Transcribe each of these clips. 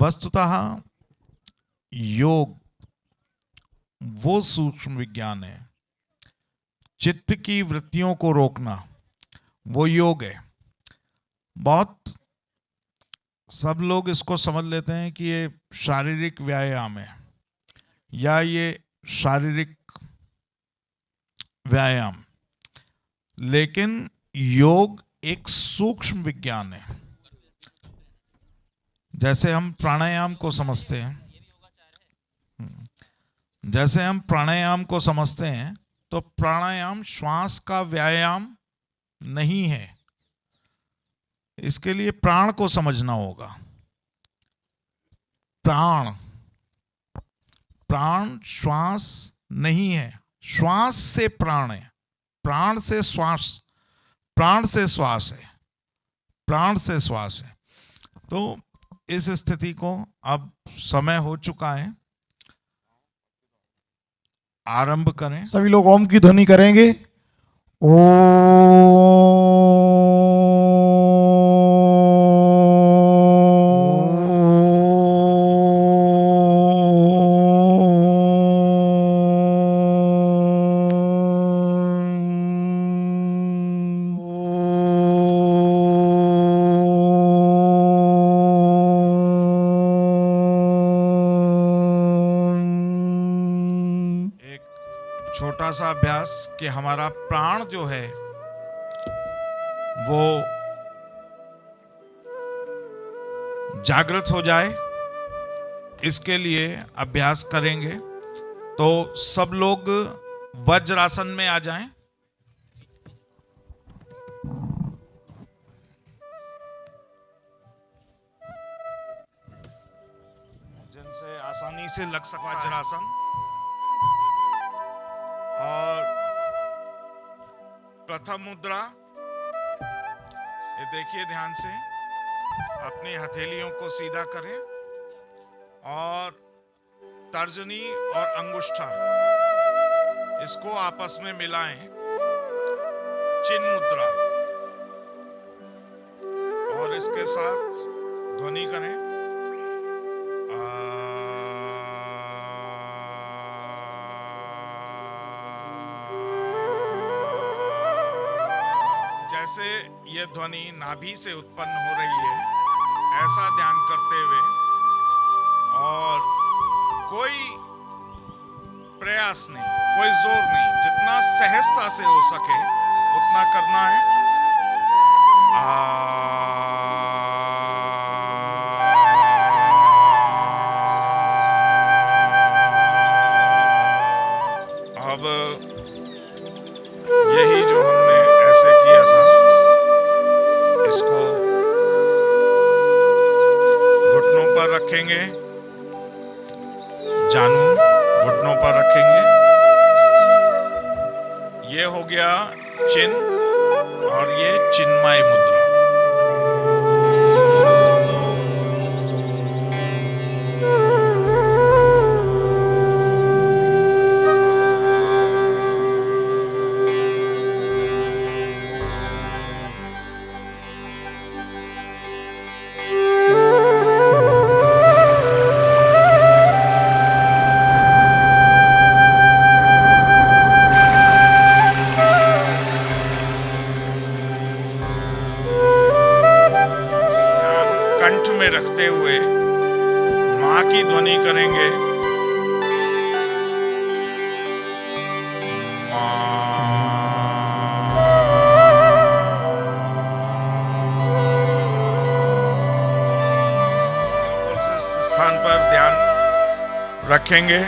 वस्तुतः योग वो सूक्ष्म विज्ञान है, चित्त की वृत्तियों को रोकना वो योग है। बहुत सब लोग इसको समझ लेते हैं कि ये शारीरिक व्यायाम है या ये शारीरिक व्यायाम, लेकिन योग एक सूक्ष्म विज्ञान है। जैसे हम प्राणायाम को समझते हैं, तो प्राणायाम श्वास का व्यायाम नहीं है। इसके लिए प्राण को समझना होगा। प्राण श्वास नहीं है, श्वास से प्राण है, प्राण से श्वास, प्राण से श्वास है, प्राण से श्वास है। तो इस स्थिति को अब समय हो चुका है, आरंभ करें। सभी लोग ओम की ध्वनि करेंगे। छोटा सा अभ्यास कि हमारा प्राण जो है वो जागृत हो जाए, इसके लिए अभ्यास करेंगे। तो सब लोग वज्रासन में आ जाएं। जिनसे आसानी से लग सके वज्रासन। और प्रथम मुद्रा, ये देखिए ध्यान से, अपनी हथेलियों को सीधा करें और तर्जनी और अंगुष्ठा इसको आपस में मिलाएं, चिन्ह मुद्रा, और इसके साथ ध्वनि करें। जैसे ये ध्वनि नाभि से उत्पन्न हो रही है, ऐसा ध्यान करते हुए, और कोई प्रयास नहीं, कोई जोर नहीं, जितना सहजता से हो सके उतना करना है। अब यही जो हमने ऐसे किया था, इसको घुटनों पर रखेंगे, जानू घुटनों पर रखेंगे। ये हो गया चिन्ह, और ये चिन्मय मुद्रा। कंठ में रखते हुए मां की ध्वनि करेंगे। उस स्थान पर ध्यान रखेंगे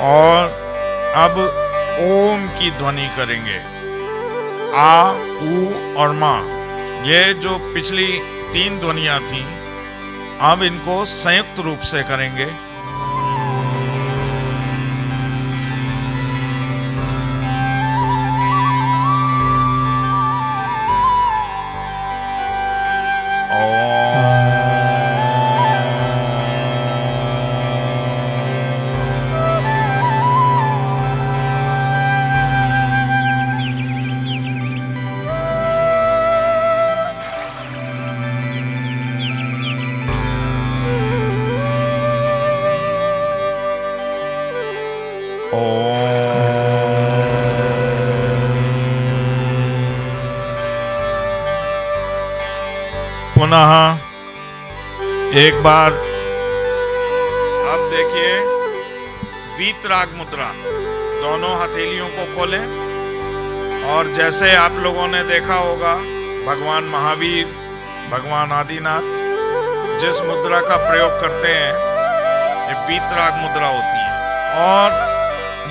और अब ओम की ध्वनि करेंगे। आ, ऊ और मां, ये जो पिछली 3 ध्वनियां थीं, अब इनको संयुक्त रूप से करेंगे। पुनः एक बार अब देखिए वीतराग मुद्रा, दोनों हथेलियों को खोलें और जैसे आप लोगों ने देखा होगा भगवान महावीर, भगवान आदिनाथ जिस मुद्रा का प्रयोग करते हैं ये वीतराग मुद्रा होती है। और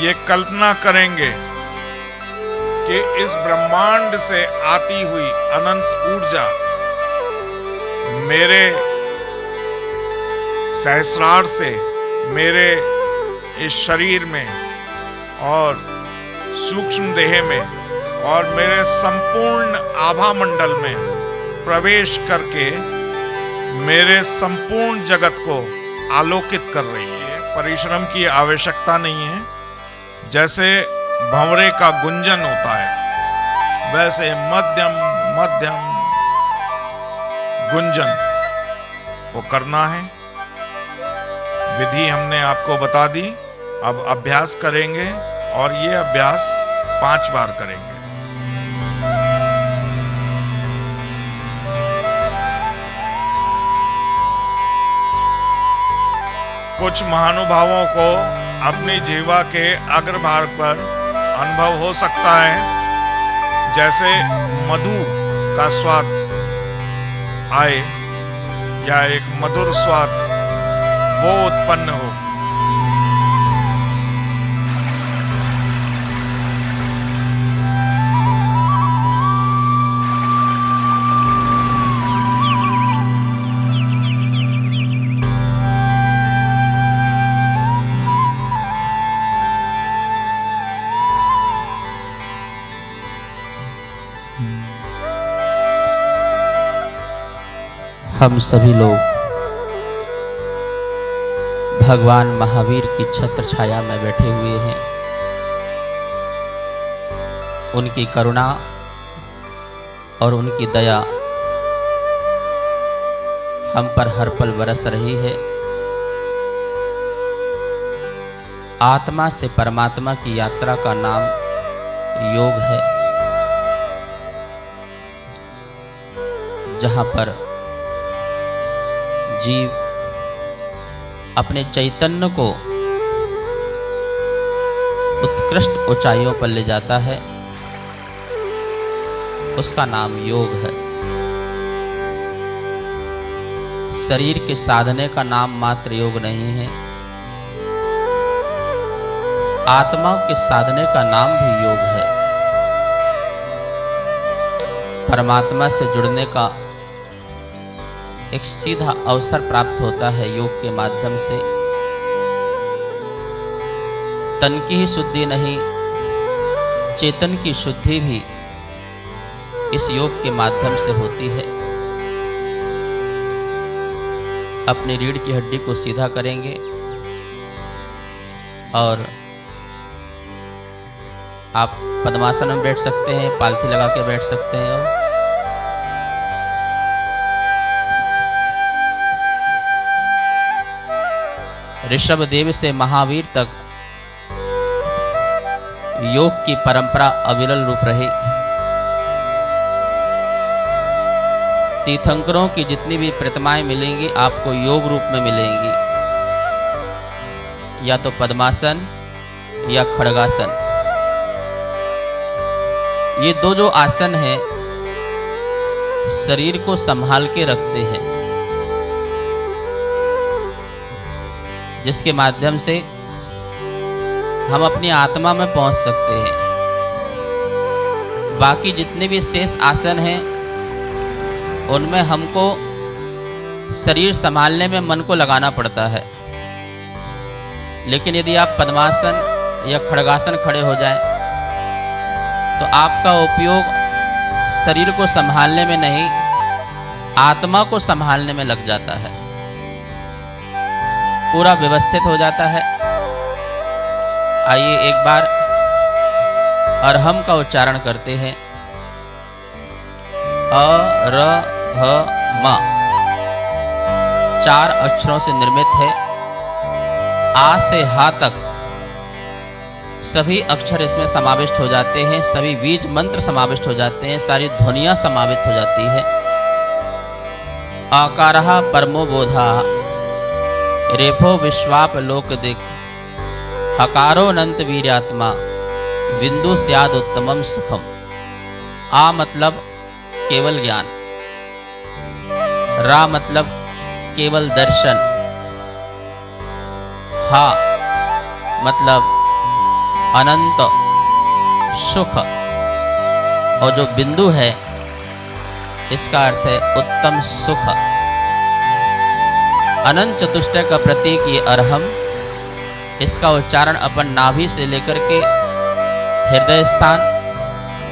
ये कल्पना करेंगे कि इस ब्रह्मांड से आती हुई अनंत ऊर्जा मेरे सहस्रार से मेरे इस शरीर में और सूक्ष्म देह में और मेरे संपूर्ण आभा मंडल में प्रवेश करके मेरे संपूर्ण जगत को आलोकित कर रही है। परिश्रम की आवश्यकता नहीं है। जैसे भंवरे का गुंजन होता है वैसे मध्यम मध्यम गुंजन वो करना है। विधि हमने आपको बता दी। अब अभ्यास करेंगे और ये अभ्यास 5 बार करेंगे। कुछ महानुभावों को अपनी जीवा के अग्रभाग पर अनुभव हो सकता है, जैसे मधु का स्वाद आए या एक मधुर स्वाद वो उत्पन्न हो। हम सभी लोग भगवान महावीर की छत्र छाया में बैठे हुए हैं। उनकी करुणा और उनकी दया हम पर हर पल बरस रही है। आत्मा से परमात्मा की यात्रा का नाम योग है, जहाँ पर जीव अपने चैतन्य को उत्कृष्ट ऊंचाइयों पर ले जाता है, उसका नाम योग है। शरीर के साधने का नाम मात्र योग नहीं है, आत्मा के साधने का नाम भी योग है। परमात्मा से जुड़ने का एक सीधा अवसर प्राप्त होता है योग के माध्यम से। तन की ही शुद्धि नहीं, चेतन की शुद्धि भी इस योग के माध्यम से होती है। अपनी रीढ़ की हड्डी को सीधा करेंगे और आप पद्मासन में बैठ सकते हैं, पालथी लगा के बैठ सकते हैं। ऋषभ देव से महावीर तक योग की परंपरा अविरल रूप रही। तीर्थंकरों की जितनी भी प्रतिमाएं मिलेंगी आपको योग रूप में मिलेंगी, या तो पद्मासन या खड़गासन। ये दो जो आसन हैं शरीर को संभाल के रखते हैं, जिसके माध्यम से हम अपनी आत्मा में पहुंच सकते हैं। बाकी जितने भी शेष आसन हैं उनमें हमको शरीर संभालने में मन को लगाना पड़ता है, लेकिन यदि आप पद्मासन या खड़गासन खड़े हो जाएं तो आपका उपयोग शरीर को संभालने में नहीं, आत्मा को संभालने में लग जाता है, पूरा व्यवस्थित हो जाता है। आइए एक बार अरहम का उच्चारण करते हैं। अरहम 4 अक्षरों से निर्मित है। आ से हा तक सभी अक्षर इसमें समाविष्ट हो जाते हैं, सभी बीज मंत्र समाविष्ट हो जाते हैं, सारी ध्वनियां समाविष्ट हो जाती है। आकारः परमो बोधः रेफो विश्वाप लोक दिक् हकारो अनंत वीर्यात्मा बिंदु स्याद उत्तमम सुखम। आ मतलब केवल ज्ञान, रा मतलब केवल दर्शन, हा मतलब अनंत सुख, और जो बिंदु है इसका अर्थ है उत्तम सुख। अनंत चतुष्टय का प्रतीक ये अरहम, इसका उच्चारण अपन नाभि से लेकर के हृदय स्थान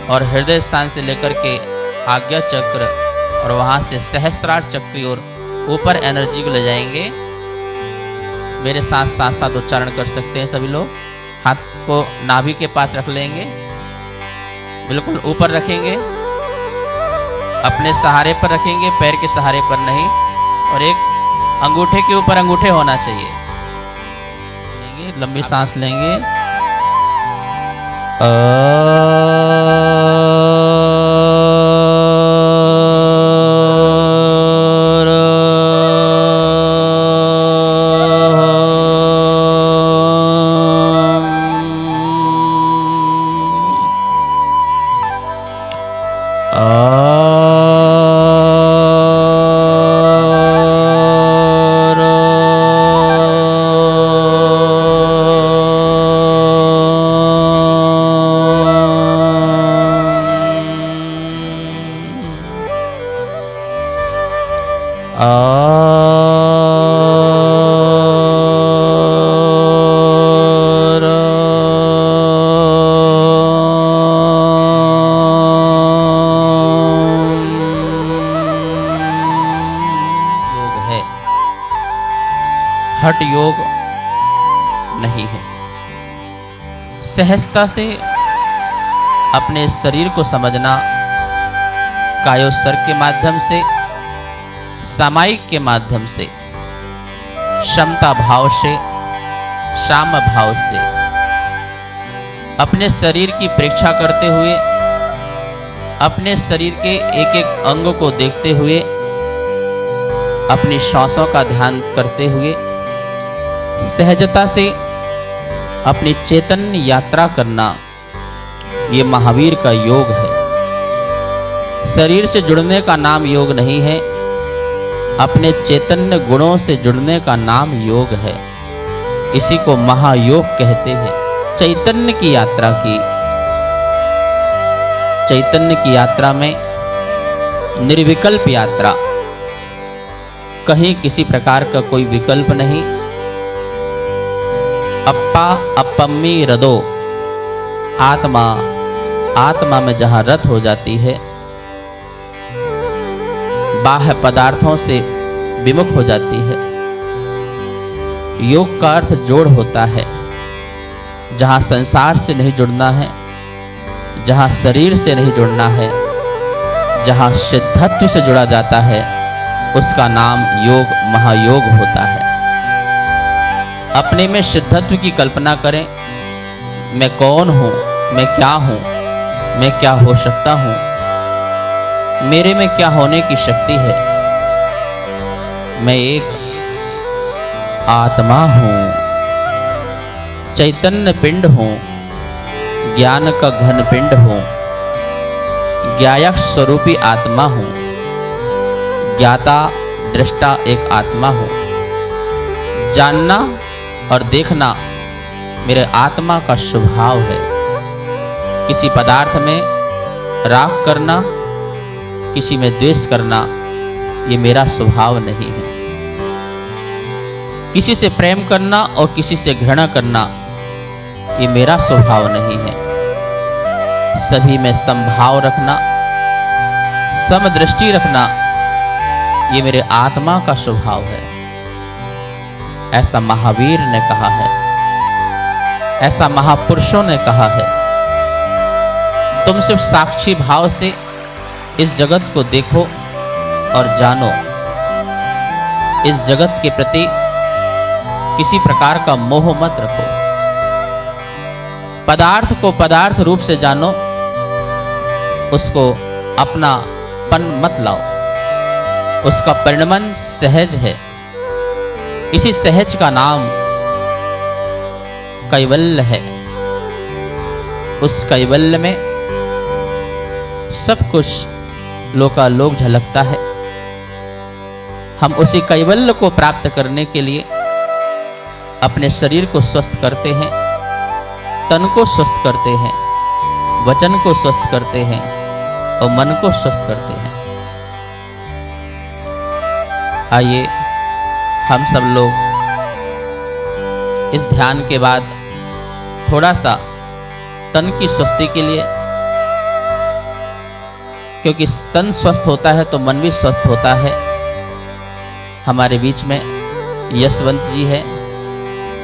और हृदय स्थान से लेकर के आज्ञा चक्र और वहाँ से सहस्रार चक्र की ओर ऊपर एनर्जी को ले जाएंगे। मेरे साथ साथ साथ उच्चारण कर सकते हैं सभी लोग। हाथ को नाभि के पास रख लेंगे, बिल्कुल ऊपर रखेंगे, अपने सहारे पर रखेंगे, पैर के सहारे पर नहीं, और एक अंगूठे के ऊपर अंगूठे होना चाहिए। लंबी सांस लेंगे। हठ योग नहीं है। सहजता से अपने शरीर को समझना, कायोत्सर्ग के माध्यम से, सामायिक के माध्यम से, क्षमता भाव से, साम भाव से, अपने शरीर की परीक्षा करते हुए, अपने शरीर के एक एक अंग को देखते हुए, अपनी श्वासों का ध्यान करते हुए सहजता से अपनी चैतन्य यात्रा करना, ये महावीर का योग है। शरीर से जुड़ने का नाम योग नहीं है, अपने चैतन्य गुणों से जुड़ने का नाम योग है। इसी को महायोग कहते हैं। चैतन्य की यात्रा की, चैतन्य की यात्रा में निर्विकल्प यात्रा, कहीं किसी प्रकार का कोई विकल्प नहीं। अप्पा अपम्मी रदो, आत्मा आत्मा में जहाँ रत हो जाती है, बाह्य पदार्थों से विमुख हो जाती है। योग का अर्थ जोड़ होता है। जहाँ संसार से नहीं जुड़ना है, जहाँ शरीर से नहीं जुड़ना है, जहाँ सिद्धत्व से जुड़ा जाता है, उसका नाम योग महायोग होता है। अपने में सिद्धत्व की कल्पना करें। मैं कौन हूँ, मैं क्या हूँ, मैं क्या हो सकता हूँ, मेरे में क्या होने की शक्ति है। मैं एक आत्मा हूँ, चैतन्य पिंड हूँ, ज्ञान का घन पिंड हूँ, ज्ञायक स्वरूपी आत्मा हूँ, ज्ञाता दृष्टा एक आत्मा हूँ। जानना और देखना मेरे आत्मा का स्वभाव है। किसी पदार्थ में राग करना, किसी में द्वेष करना, ये मेरा स्वभाव नहीं है। किसी से प्रेम करना और किसी से घृणा करना, ये मेरा स्वभाव नहीं है। सभी में समभाव रखना, समदृष्टि रखना, ये मेरे आत्मा का स्वभाव है। ऐसा महावीर ने कहा है, ऐसा महापुरुषों ने कहा है। तुम सिर्फ साक्षी भाव से इस जगत को देखो और जानो। इस जगत के प्रति किसी प्रकार का मोह मत रखो। पदार्थ को पदार्थ रूप से जानो, उसको अपना पन मत लाओ। उसका परिणमन सहज है। इसी सहज का नाम कैवल्य है। उस कैवल्य में सब कुछ लोकालोक झलकता है। हम उसी कैवल्य को प्राप्त करने के लिए अपने शरीर को स्वस्थ करते हैं, तन को स्वस्थ करते हैं, वचन को स्वस्थ करते हैं और मन को स्वस्थ करते हैं। आइए हम सब लोग इस ध्यान के बाद थोड़ा सा तन की स्वस्थि के लिए, क्योंकि तन स्वस्थ होता है तो मन भी स्वस्थ होता है। हमारे बीच में यशवंत जी है।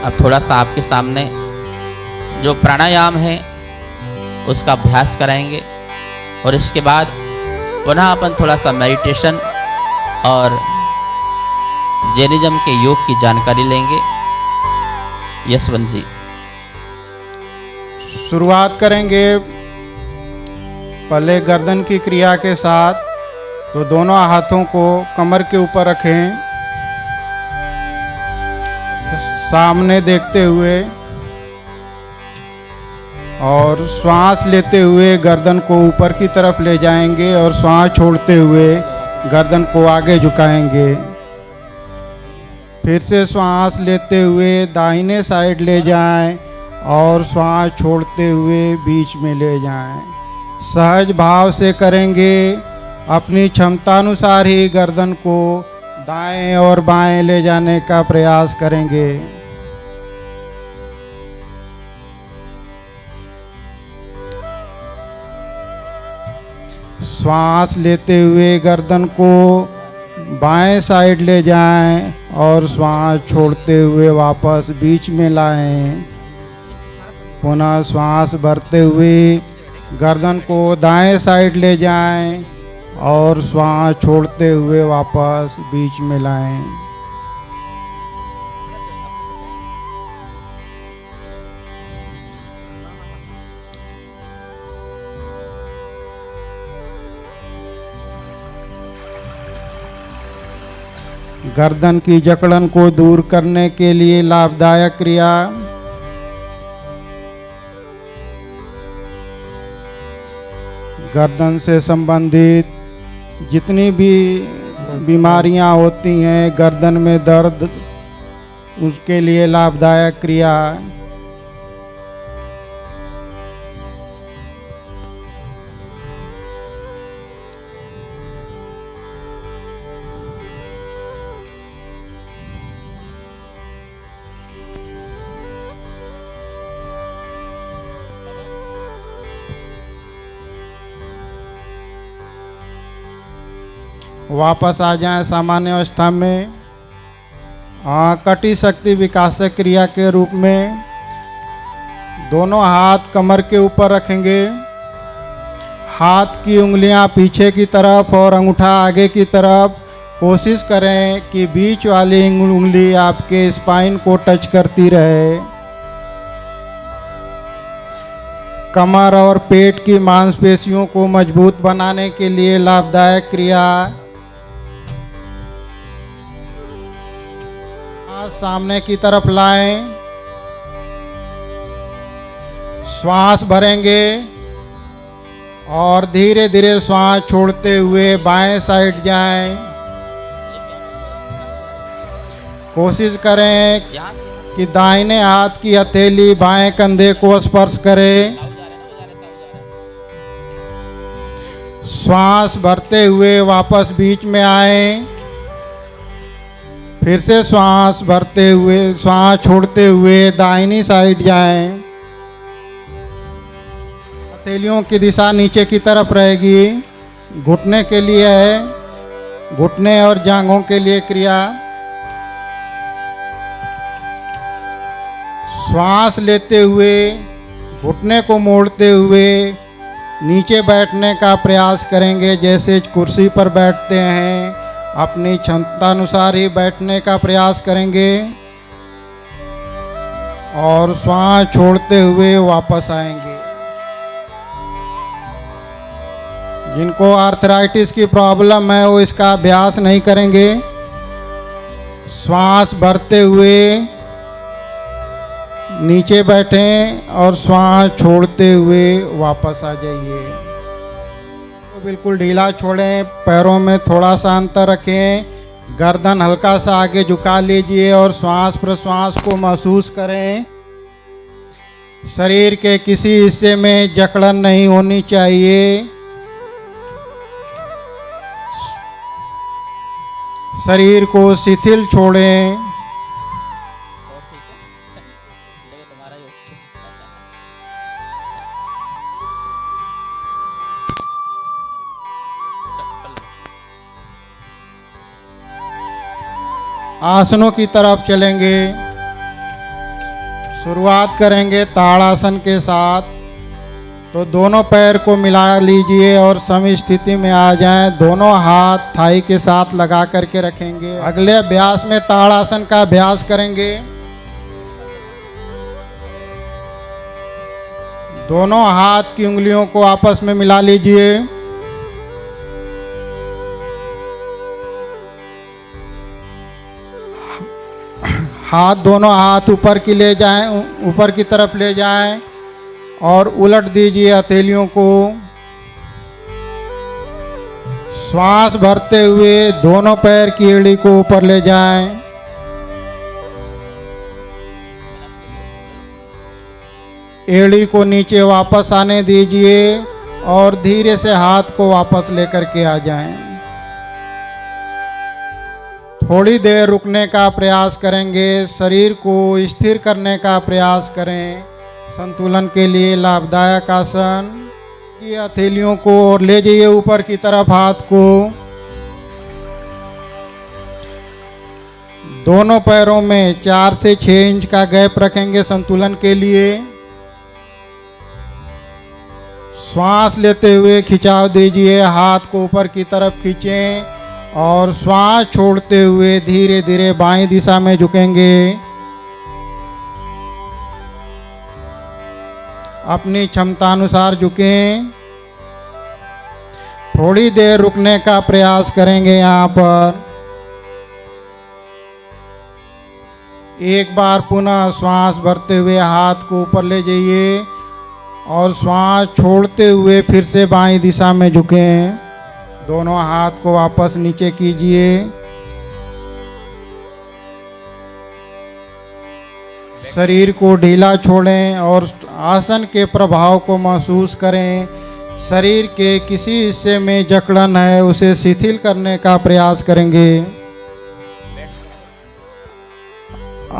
अब थोड़ा सा आपके सामने जो प्राणायाम है उसका अभ्यास कराएंगे और इसके बाद पुनः अपन थोड़ा सा मेडिटेशन और जैनिज्म के योग की जानकारी लेंगे। यशवंत जी शुरुआत करेंगे पहले गर्दन की क्रिया के साथ। तो दोनों हाथों को कमर के ऊपर रखें, सामने देखते हुए, और श्वास लेते हुए गर्दन को ऊपर की तरफ ले जाएंगे और श्वास छोड़ते हुए गर्दन को आगे झुकाएंगे। फिर से श्वास लेते हुए दाहिने साइड ले जाएं और श्वास छोड़ते हुए बीच में ले जाएं। सहज भाव से करेंगे। अपनी क्षमतानुसार ही गर्दन को दाएं और बाएं ले जाने का प्रयास करेंगे। श्वास लेते हुए गर्दन को बाएं साइड ले जाएं और श्वास छोड़ते हुए वापस बीच में लाएं। पुनः श्वास भरते हुए गर्दन को दाएं साइड ले जाएं और श्वास छोड़ते हुए वापस बीच में लाएं। गर्दन की जकड़न को दूर करने के लिए लाभदायक क्रिया। गर्दन से संबंधित जितनी भी बीमारियां होती हैं, गर्दन में दर्द, उसके लिए लाभदायक क्रिया। वापस आ जाएं सामान्य अवस्था में। कटी शक्ति विकासक क्रिया के रूप में दोनों हाथ कमर के ऊपर रखेंगे। हाथ की उंगलियां पीछे की तरफ और अंगूठा आगे की तरफ। कोशिश करें कि बीच वाली उंगली आपके स्पाइन को टच करती रहे। कमर और पेट की मांसपेशियों को मजबूत बनाने के लिए लाभदायक क्रिया। सामने की तरफ लाएं, श्वास भरेंगे और धीरे धीरे श्वास छोड़ते हुए बाएं साइड जाएं। कोशिश करें कि दाहिने हाथ की हथेली बाएं कंधे को स्पर्श करे। श्वास भरते हुए वापस बीच में आए। फिर से श्वास भरते हुए, श्वास छोड़ते हुए दाहिनी साइड जाएं। हथेलियों की दिशा नीचे की तरफ रहेगी। घुटने के लिए है, घुटने और जांघों के लिए क्रिया। श्वास लेते हुए घुटने को मोड़ते हुए नीचे बैठने का प्रयास करेंगे। जैसे कुर्सी पर बैठते हैं, अपनी क्षमता अनुसार ही बैठने का प्रयास करेंगे और श्वास छोड़ते हुए वापस आएंगे। जिनको आर्थराइटिस की प्रॉब्लम है वो इसका अभ्यास नहीं करेंगे। श्वास भरते हुए नीचे बैठें और श्वास छोड़ते हुए वापस आ जाइए। तो बिल्कुल ढीला छोड़ें, पैरों में थोड़ा सा अंतर रखें, गर्दन हल्का सा आगे झुका लीजिए और श्वास प्रश्वास को महसूस करें। शरीर के किसी हिस्से में जकड़न नहीं होनी चाहिए। शरीर को शिथिल छोड़ें। आसनों की तरफ चलेंगे। शुरुआत करेंगे ताड़ासन के साथ। तो दोनों पैर को मिला लीजिए और सम स्थिति में आ जाएं। दोनों हाथ थाई के साथ लगा करके रखेंगे। अगले अभ्यास में ताड़ासन का अभ्यास करेंगे। दोनों हाथ की उंगलियों को आपस में मिला लीजिए। हाथ दोनों हाथ ऊपर की ले जाएं, ऊपर की तरफ ले जाएं और उलट दीजिए हथेलियों को। श्वास भरते हुए दोनों पैर की एड़ी को ऊपर ले जाएं। एड़ी को नीचे वापस आने दीजिए और धीरे से हाथ को वापस लेकर के आ जाएं। थोड़ी देर रुकने का प्रयास करेंगे। शरीर को स्थिर करने का प्रयास करें। संतुलन के लिए लाभदायक आसन। की हथेलियों को और ले जाइए ऊपर की तरफ हाथ को। दोनों पैरों में 4 से 6 इंच का गैप रखेंगे संतुलन के लिए। श्वास लेते हुए खिंचाव दीजिए। हाथ को ऊपर की तरफ खींचें और श्वास छोड़ते हुए धीरे धीरे बाईं दिशा में झुकेंगे। अपनी क्षमता अनुसार झुकें। थोड़ी देर रुकने का प्रयास करेंगे। यहाँ पर एक बार पुनः श्वास भरते हुए हाथ को ऊपर ले जाइए और श्वास छोड़ते हुए फिर से बाईं दिशा में झुकें। दोनों हाथ को वापस नीचे कीजिए। शरीर को ढीला छोड़ें और आसन के प्रभाव को महसूस करें। शरीर के किसी हिस्से में जकड़न है उसे शिथिल करने का प्रयास करेंगे।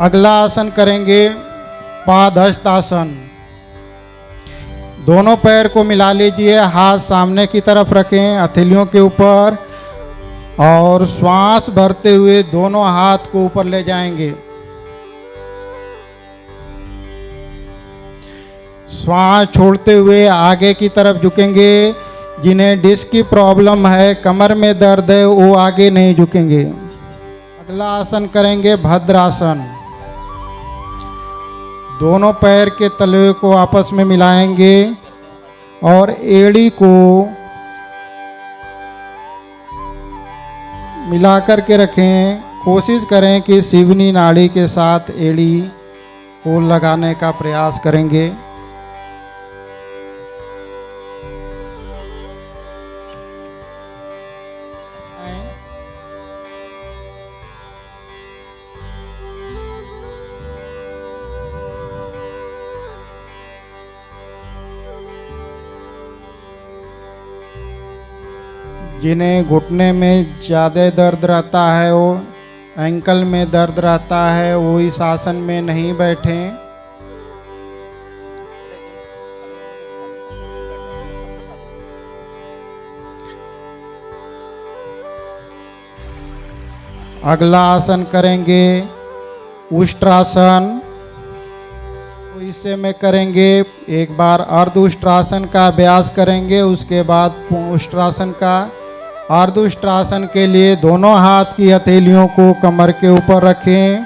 अगला आसन करेंगे पादहस्तासन। दोनों पैर को मिला लीजिए। हाथ सामने की तरफ रखें हथेलियों के ऊपर और श्वास भरते हुए दोनों हाथ को ऊपर ले जाएंगे। श्वास छोड़ते हुए आगे की तरफ झुकेंगे। जिन्हें डिस्क की प्रॉब्लम है, कमर में दर्द है, वो आगे नहीं झुकेंगे। अगला आसन करेंगे भद्रासन। दोनों पैर के तलवे को आपस में मिलाएंगे और एड़ी को मिला कर के रखें। कोशिश करें कि शिवनी नाड़ी के साथ एड़ी को लगाने का प्रयास करेंगे। जिन्हें घुटने में ज़्यादा दर्द रहता है, वो एंकल में दर्द रहता है, वो इस आसन में नहीं बैठें। अगला आसन करेंगे उष्ट्रासन। तो इसे में करेंगे एक बार अर्ध उष्ट्रासन का अभ्यास करेंगे, उसके बाद उष्ट्रासन का। अर्ध उष्ट्रासन के लिए दोनों हाथ की हथेलियों को कमर के ऊपर रखें।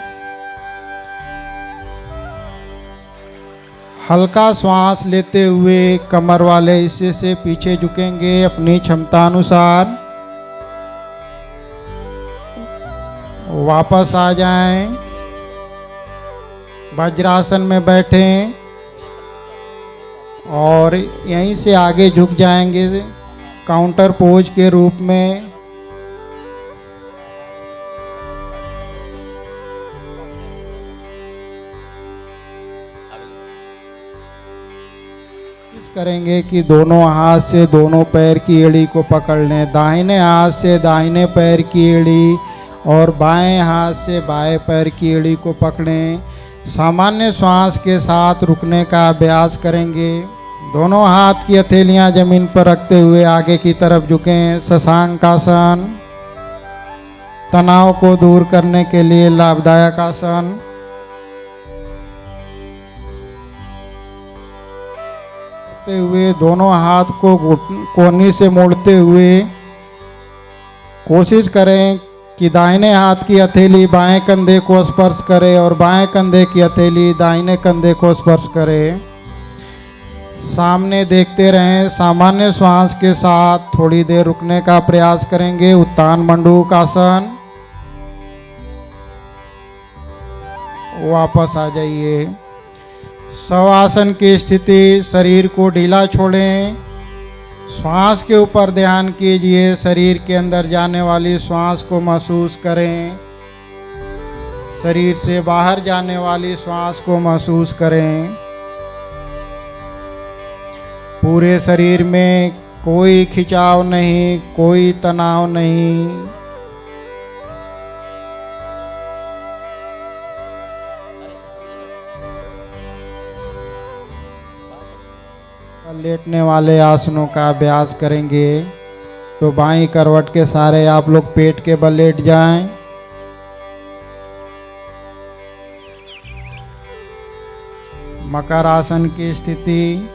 हल्का श्वास लेते हुए कमर वाले हिस्से से पीछे झुकेंगे अपनी क्षमता अनुसार। वापस आ जाएं, वज्रासन में बैठें और यहीं से आगे झुक जाएंगे काउंटर पोज के रूप में। करेंगे कि दोनों हाथ से दोनों पैर की एड़ी को पकड़ लें। दाहिने हाथ से दाहिने पैर की एड़ी और बाएं हाथ से बाएं पैर की एड़ी को पकड़ें। सामान्य श्वास के साथ रुकने का अभ्यास करेंगे। दोनों हाथ की हथेलियां जमीन पर रखते हुए आगे की तरफ झुकें। शशांक आसन तनाव को दूर करने के लिए लाभदायक आसन। हुए दोनों हाथ को कोहनी से मोड़ते हुए कोशिश करें कि दाहिने हाथ की हथेली बाएं कंधे को स्पर्श करे और बाएं कंधे की हथेली दाहिने कंधे को स्पर्श करे। सामने देखते रहें। सामान्य श्वास के साथ थोड़ी देर रुकने का प्रयास करेंगे। उत्तान मंडूक आसन। वापस आ जाइए। शवासन की स्थिति, शरीर को ढीला छोड़ें। श्वास के ऊपर ध्यान कीजिए। शरीर के अंदर जाने वाली श्वास को महसूस करें। शरीर से बाहर जाने वाली श्वास को महसूस करें। पूरे शरीर में कोई खिंचाव नहीं, कोई तनाव नहीं। लेटने वाले आसनों का अभ्यास करेंगे। तो बाईं करवट के सारे आप लोग पेट के बल लेट जाएं। मकर आसन की स्थिति।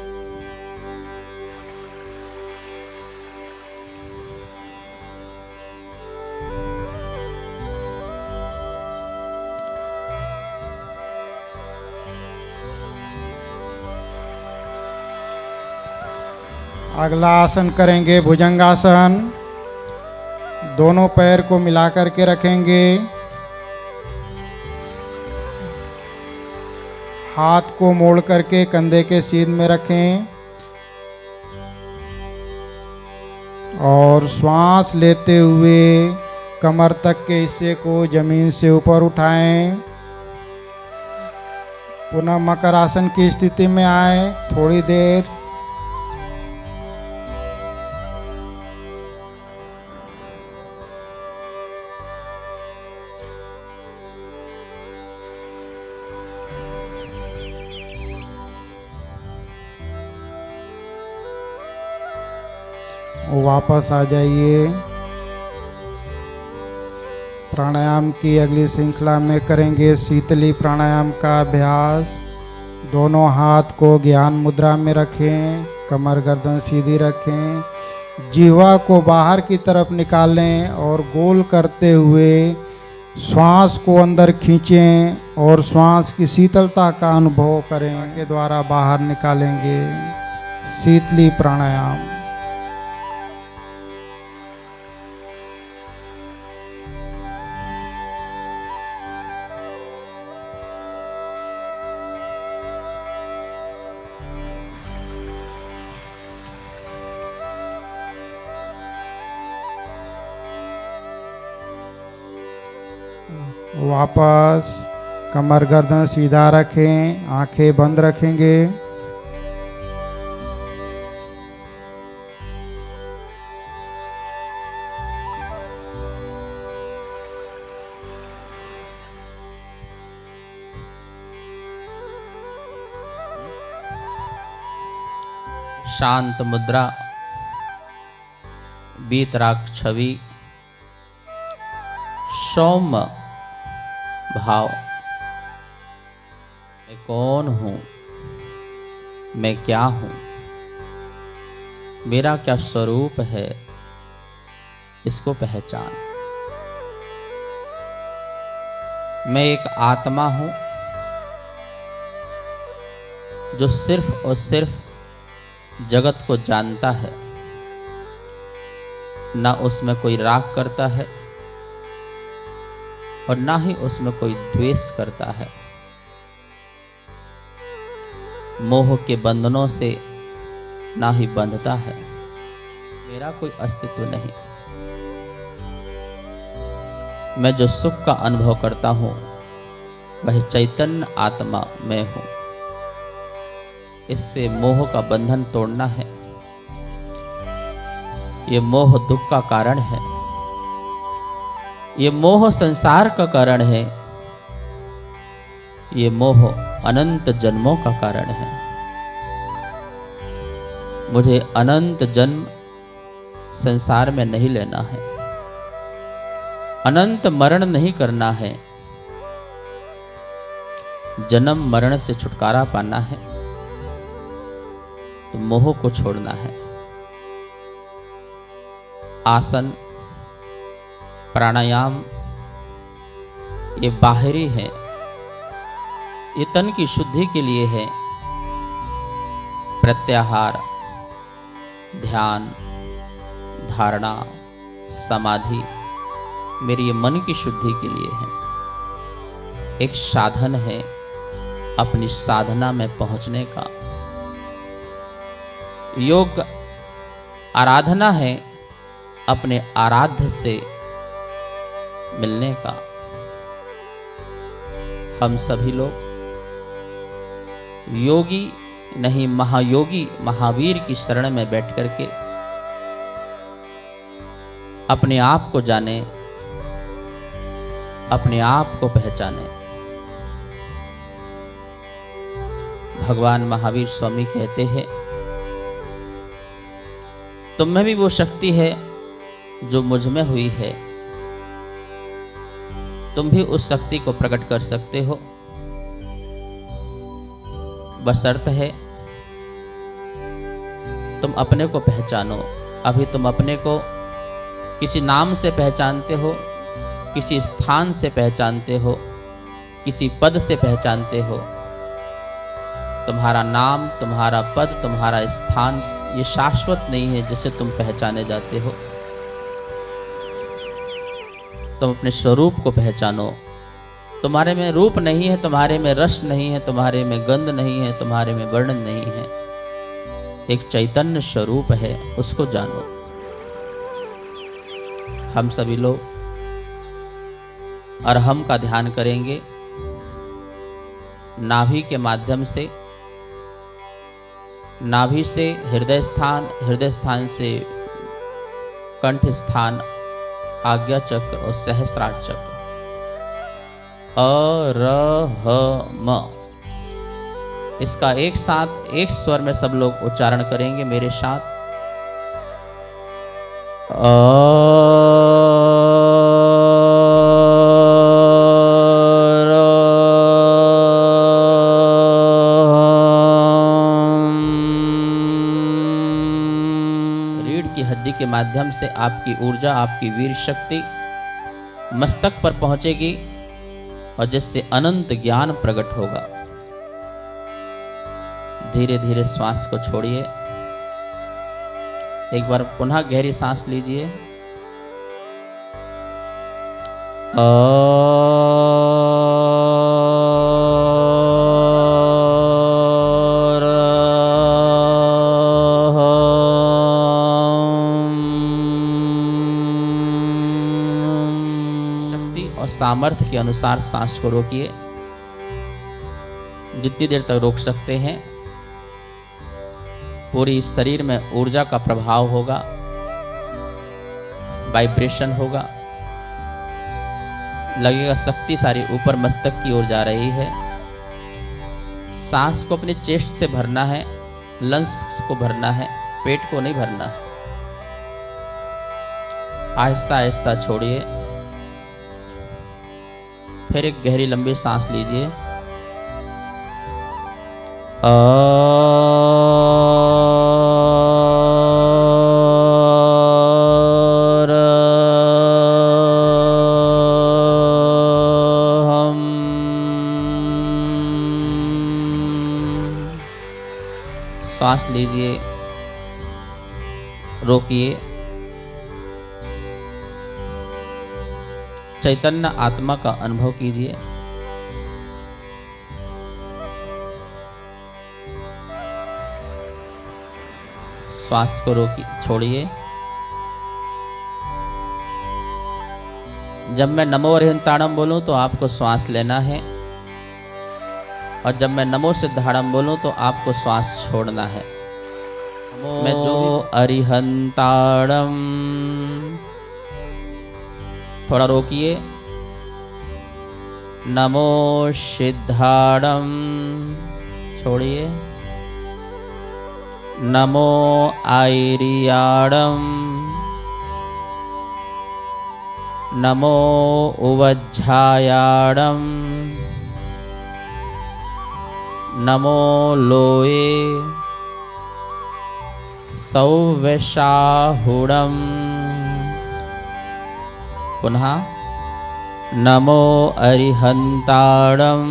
अगला आसन करेंगे भुजंगासन। दोनों पैर को मिला करके रखेंगे। हाथ को मोड़ करके कंधे के सीध में रखें और श्वास लेते हुए कमर तक के हिस्से को जमीन से ऊपर उठाएं। पुनः मकर आसन की स्थिति में आए। थोड़ी देर वापस आ जाइए। प्राणायाम की अगली श्रृंखला में करेंगे शीतली प्राणायाम का अभ्यास। दोनों हाथ को ज्ञान मुद्रा में रखें। कमर गर्दन सीधी रखें। जिह्वा को बाहर की तरफ निकालें और गोल करते हुए श्वास को अंदर खींचें और श्वास की शीतलता का अनुभव करें। के द्वारा बाहर निकालेंगे। शीतली प्राणायाम। वापस कमर गर्दन सीधा रखें। आंखें बंद रखेंगे। शांत मुद्रा, वीतराग छवि, सौम्य भाव। मैं कौन हूँ, मैं क्या हूँ, मेरा क्या स्वरूप है, इसको पहचान। मैं एक आत्मा हूँ, जो सिर्फ और सिर्फ जगत को जानता है, ना उसमें कोई राग करता है और ना ही उसमें कोई द्वेष करता है। मोह के बंधनों से ना ही बंधता है। मेरा कोई अस्तित्व नहीं। मैं जो सुख का अनुभव करता हूं वह चैतन्य आत्मा मैं हूं। इससे मोह का बंधन तोड़ना है। ये मोह दुख का कारण है। ये मोह संसार का कारण है। ये मोह अनंत जन्मों का कारण है। मुझे अनंत जन्म संसार में नहीं लेना है। अनंत मरण नहीं करना है। जन्म मरण से छुटकारा पाना है तो मोह को छोड़ना है। आसन, प्राणायाम ये बाहरी है, ये तन की शुद्धि के लिए है। प्रत्याहार, ध्यान, धारणा, समाधि मेरी ये मन की शुद्धि के लिए है। एक साधन है अपनी साधना में पहुंचने का। योग आराधना है अपने आराध्य से मिलने का। हम सभी लोग योगी नहीं महायोगी महावीर की शरण में बैठ करके अपने आप को जाने, अपने आप को पहचाने। भगवान महावीर स्वामी कहते हैं, तुम में भी वो शक्ति है जो मुझ में हुई है। तुम भी उस शक्ति को प्रकट कर सकते हो। बशर्त है तुम अपने को पहचानो। अभी तुम अपने को किसी नाम से पहचानते हो, किसी स्थान से पहचानते हो, किसी पद से पहचानते हो। तुम्हारा नाम, तुम्हारा पद, तुम्हारा स्थान ये शाश्वत नहीं है जिसे तुम पहचाने जाते हो। तुम अपने स्वरूप को पहचानो। तुम्हारे में रूप नहीं है, तुम्हारे में रस नहीं है, तुम्हारे में गंध नहीं है, तुम्हारे में वर्णन नहीं है। एक चैतन्य स्वरूप है, उसको जानो। हम सभी लोग अरहम का ध्यान करेंगे। नाभि के माध्यम से, नाभि से हृदय स्थान, हृदय स्थान से कंठ स्थान, आज्ञा चक्र और सहस्रार चक्र। अरहम, इसका एक साथ एक स्वर में सब लोग उच्चारण करेंगे मेरे साथ। रीढ़ की हड्डी के माध्यम से आपकी ऊर्जा, आपकी वीर शक्ति मस्तक पर पहुंचेगी और जिससे अनंत ज्ञान प्रकट होगा। धीरे धीरे श्वास को छोड़िए। एक बार पुनः गहरी सांस लीजिए। शक्ति और सामर्थ्य के अनुसार सांस को रोकिए। जितनी देर तक रोक सकते हैं। पूरी शरीर में ऊर्जा का प्रभाव होगा, वाइब्रेशन होगा। लगेगा शक्ति सारी ऊपर मस्तक की ओर जा रही है। सांस को अपने चेस्ट से भरना है, लंग्स को भरना है, पेट को नहीं भरना। आहिस्ता आहिस्ता छोड़िए। फिर एक गहरी लंबी सांस लीजिए। श्वास लीजिए, रोकिए। चैतन्य आत्मा का अनुभव कीजिए। श्वास को रोकिए, छोड़िए। जब मैं नमो अरिहंताणम बोलूं तो आपको श्वास लेना है, और जब मैं नमो सिद्धाणम बोलूं तो आपको श्वास छोड़ना है। मैं जो अरिहंताणम, थोड़ा रोकिए। नमो सिद्धाणम, छोड़िए। नमो आयरियाणम, नमो उवज्झायाणम, नमो लोये सौवशाहुणम। पुनः नमो अरिहंताणम,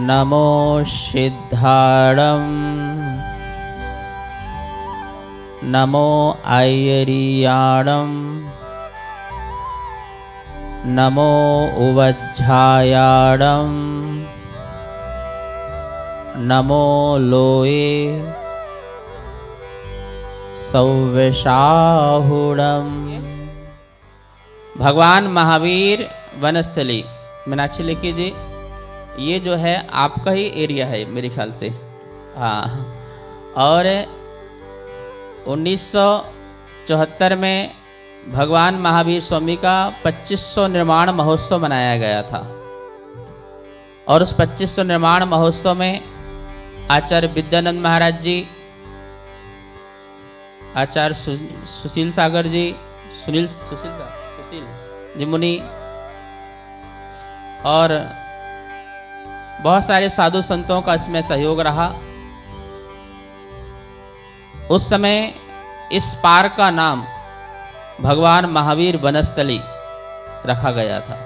नमो सिद्धाणम, नमो आयरियाणम, नमो उवज्झायाणम, नमो लोये सौवशाहुणम। भगवान महावीर वनस्थली। मीनाक्षी लिखिए जी, ये जो है आपका ही एरिया है मेरे ख्याल से। हाँ, और 1974 में भगवान महावीर स्वामी का 2500 निर्माण महोत्सव मनाया गया था, और उस 2500 निर्माण महोत्सव में आचार्य विद्यानंद महाराज जी, आचार्य सुशील सागर जी, सुशील जी मुनि, और बहुत सारे साधु संतों का इसमें सहयोग रहा। उस समय इस पार्क का नाम भगवान महावीर वनस्थली रखा गया था।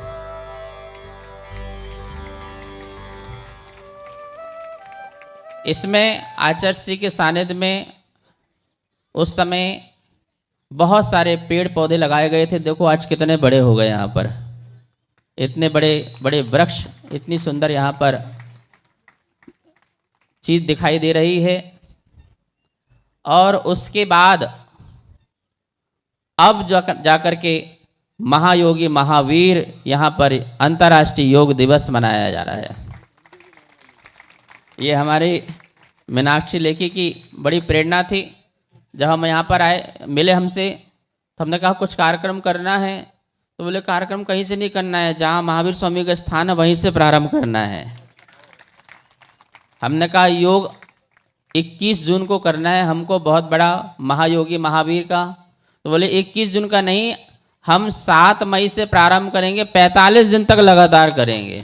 इसमें आचार्य श्री के सानिध्य में उस समय बहुत सारे पेड़ पौधे लगाए गए थे। देखो आज कितने बड़े हो गए यहाँ पर, इतने बड़े बड़े वृक्ष, इतनी सुंदर यहाँ पर चीज दिखाई दे रही है। और उसके बाद अब जाकर के महायोगी महावीर यहाँ पर अंतर्राष्ट्रीय योग दिवस मनाया जा रहा है। ये हमारी मीनाक्षी लेखी की बड़ी प्रेरणा थी। जब हम यहाँ पर आए, मिले हमसे, तो हमने कहा कुछ कार्यक्रम करना है। तो बोले कार्यक्रम कहीं से नहीं करना है, जहाँ महावीर स्वामी का स्थान है वहीं से प्रारंभ करना है। हमने कहा योग 21 जून को करना है हमको, बहुत बड़ा महायोगी महावीर का। तो बोले 21 जून का नहीं, हम 7 मई से प्रारंभ करेंगे, 45 दिन तक लगातार करेंगे।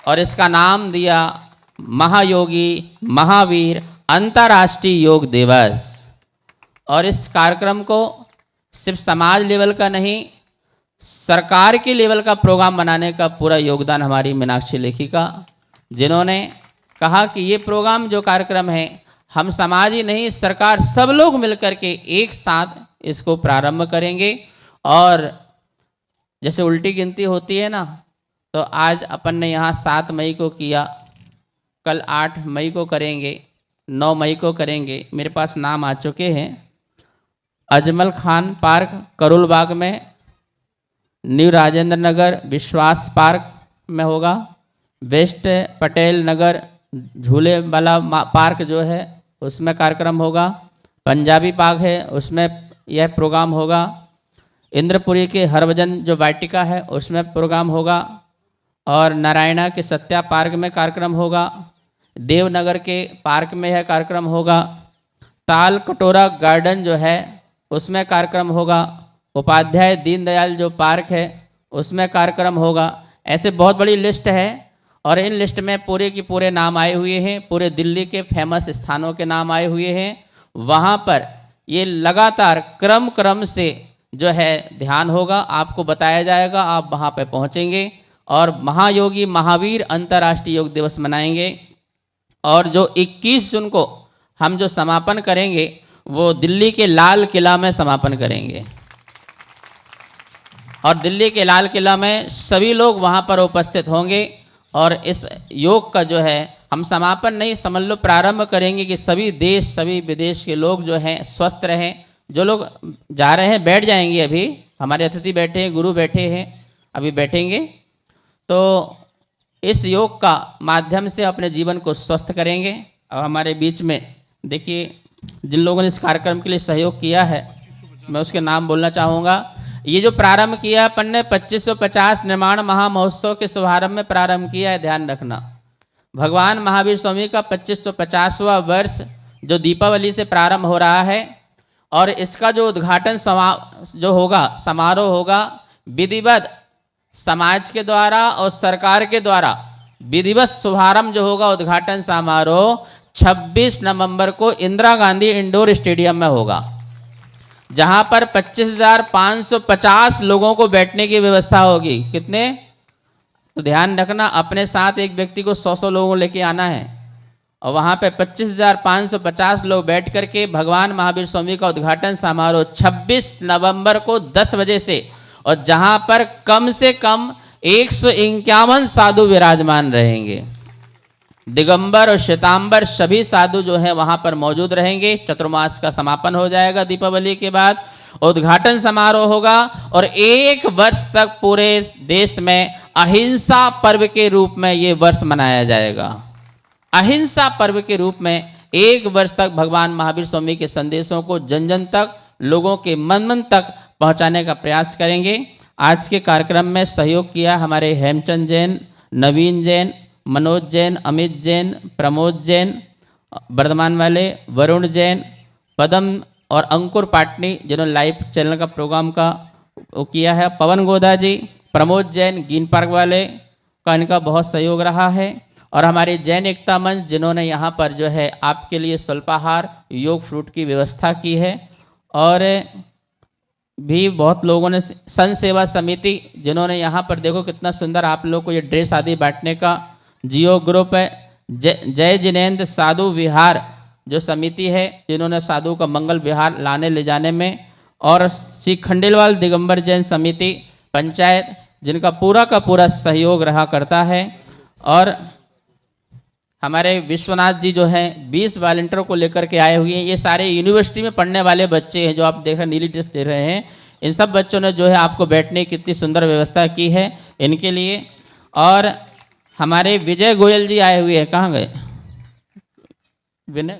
और इसका नाम दिया महायोगी महावीर अंतर्राष्ट्रीय योग दिवस। और इस कार्यक्रम को सिर्फ समाज लेवल का नहीं, सरकार के लेवल का प्रोग्राम बनाने का पूरा योगदान हमारी मीनाक्षी लेखी का, जिन्होंने कहा कि ये प्रोग्राम जो कार्यक्रम है, हम समाज ही नहीं, सरकार, सब लोग मिलकर के एक साथ इसको प्रारंभ करेंगे। और जैसे उल्टी गिनती होती है ना, तो आज अपन ने यहाँ 7 मई को किया, कल 8 मई को करेंगे, 9 मई को करेंगे। मेरे पास नाम आ चुके हैं। अजमल खान पार्क करोल बाग में, न्यू राजेंद्र नगर विश्वास पार्क में होगा, वेस्ट पटेल नगर झूले वाला पार्क जो है उसमें कार्यक्रम होगा, पंजाबी पार्क है उसमें यह प्रोग्राम होगा, इंद्रपुरी के हरभजन जो वाटिका है उसमें प्रोग्राम होगा, और नारायणा के सत्या पार्क में कार्यक्रम होगा, देवनगर के पार्क में यह कार्यक्रम होगा, ताल कटोरा गार्डन जो है उसमें कार्यक्रम होगा, उपाध्याय दीनदयाल जो पार्क है उसमें कार्यक्रम होगा। ऐसे बहुत बड़ी लिस्ट है, और इन लिस्ट में पूरे के पूरे नाम आए हुए हैं, पूरे दिल्ली के फेमस स्थानों के नाम आए हुए हैं। वहाँ पर ये लगातार क्रम से जो है ध्यान होगा, आपको बताया जाएगा, आप वहाँ पर पहुँचेंगे और महायोगी महावीर अंतर्राष्ट्रीय योग दिवस मनाएंगे। और जो 21 जून को हम जो समापन करेंगे वो दिल्ली के लाल किला में समापन करेंगे। और दिल्ली के लाल किला में सभी लोग वहाँ पर उपस्थित होंगे और इस योग का जो है हम समापन नहीं समझ लो प्रारंभ करेंगे कि सभी देश सभी विदेश के लोग जो हैं स्वस्थ रहें। जो लोग जा रहे हैं बैठ जाएंगे, अभी हमारे अतिथि बैठे हैं, गुरु बैठे हैं, अभी बैठेंगे। तो इस योग का माध्यम से अपने जीवन को स्वस्थ करेंगे। और हमारे बीच में देखिए जिन लोगों ने इस कार्यक्रम के लिए सहयोग किया है मैं उसके नाम बोलना चाहूँगा। ये जो प्रारंभ किया अपन ने 2550 निर्माण महामहोत्सव के शुभारंभ में प्रारंभ किया है, ध्यान रखना। भगवान महावीर स्वामी का 2550वां वर्ष जो दीपावली से प्रारंभ हो रहा है और इसका जो उद्घाटन समारोह होगा विधिवत समाज के द्वारा और सरकार के द्वारा विधिवत शुभारंभ जो होगा उद्घाटन समारोह 26 नवंबर को इंदिरा गांधी इंडोर स्टेडियम में होगा, जहां पर 25,550 लोगों को बैठने की व्यवस्था होगी। कितने? तो ध्यान रखना अपने साथ एक व्यक्ति को 100 लोगों लेके आना है और वहां पे 25,550 लोग बैठ करके भगवान महावीर स्वामी का उद्घाटन समारोह 26 नवंबर को 10 बजे से, और जहां पर कम से कम 151 साधु विराजमान रहेंगे। दिगंबर और श्वेतांबर सभी साधु जो हैं वहां पर मौजूद रहेंगे। चतुर्मास का समापन हो जाएगा दीपावली के बाद, उद्घाटन समारोह होगा और 1 वर्ष तक पूरे देश में अहिंसा पर्व के रूप में ये वर्ष मनाया जाएगा। अहिंसा पर्व के रूप में 1 वर्ष तक भगवान महावीर स्वामी के संदेशों को जन जन तक, लोगों के मन मन तक पहुंचाने का प्रयास करेंगे। आज के कार्यक्रम में सहयोग किया हमारे हेमचंद जैन, नवीन जैन, मनोज जैन, अमित जैन, प्रमोद जैन वर्धमान वाले, वरुण जैन, पदम और अंकुर पाटनी जिन्होंने लाइव चैनल का प्रोग्राम का वो किया है, पवन गोदा जी, प्रमोद जैन ग्रीन पार्क वाले का इनका बहुत सहयोग रहा है, और हमारे जैन एकता मंच जिन्होंने यहाँ पर जो है आपके लिए स्वल्पाहार योग फ्रूट की व्यवस्था की है, और भी बहुत लोगों ने संत सेवा समिति जिन्होंने यहाँ पर देखो कितना सुंदर आप लोग को ये ड्रेस आदि बांटने का, जियो ग्रुप है, जय जिनेन्द्र साधु विहार जो समिति है जिन्होंने साधु का मंगल विहार लाने ले जाने में, और श्री खंडेलवाल दिगंबर जैन समिति पंचायत जिनका पूरा का पूरा सहयोग रहा करता है, और हमारे विश्वनाथ जी जो हैं 20 वॉलंटियरों को लेकर के आए हुए हैं। ये सारे यूनिवर्सिटी में पढ़ने वाले बच्चे हैं जो आप देख रहे हैं, नीली ड्रेस दे रहे हैं। इन सब बच्चों ने जो है आपको बैठने की कितनी सुंदर व्यवस्था की है इनके लिए। और हमारे विजय गोयल जी आए हुए हैं, कहाँ गए? विनय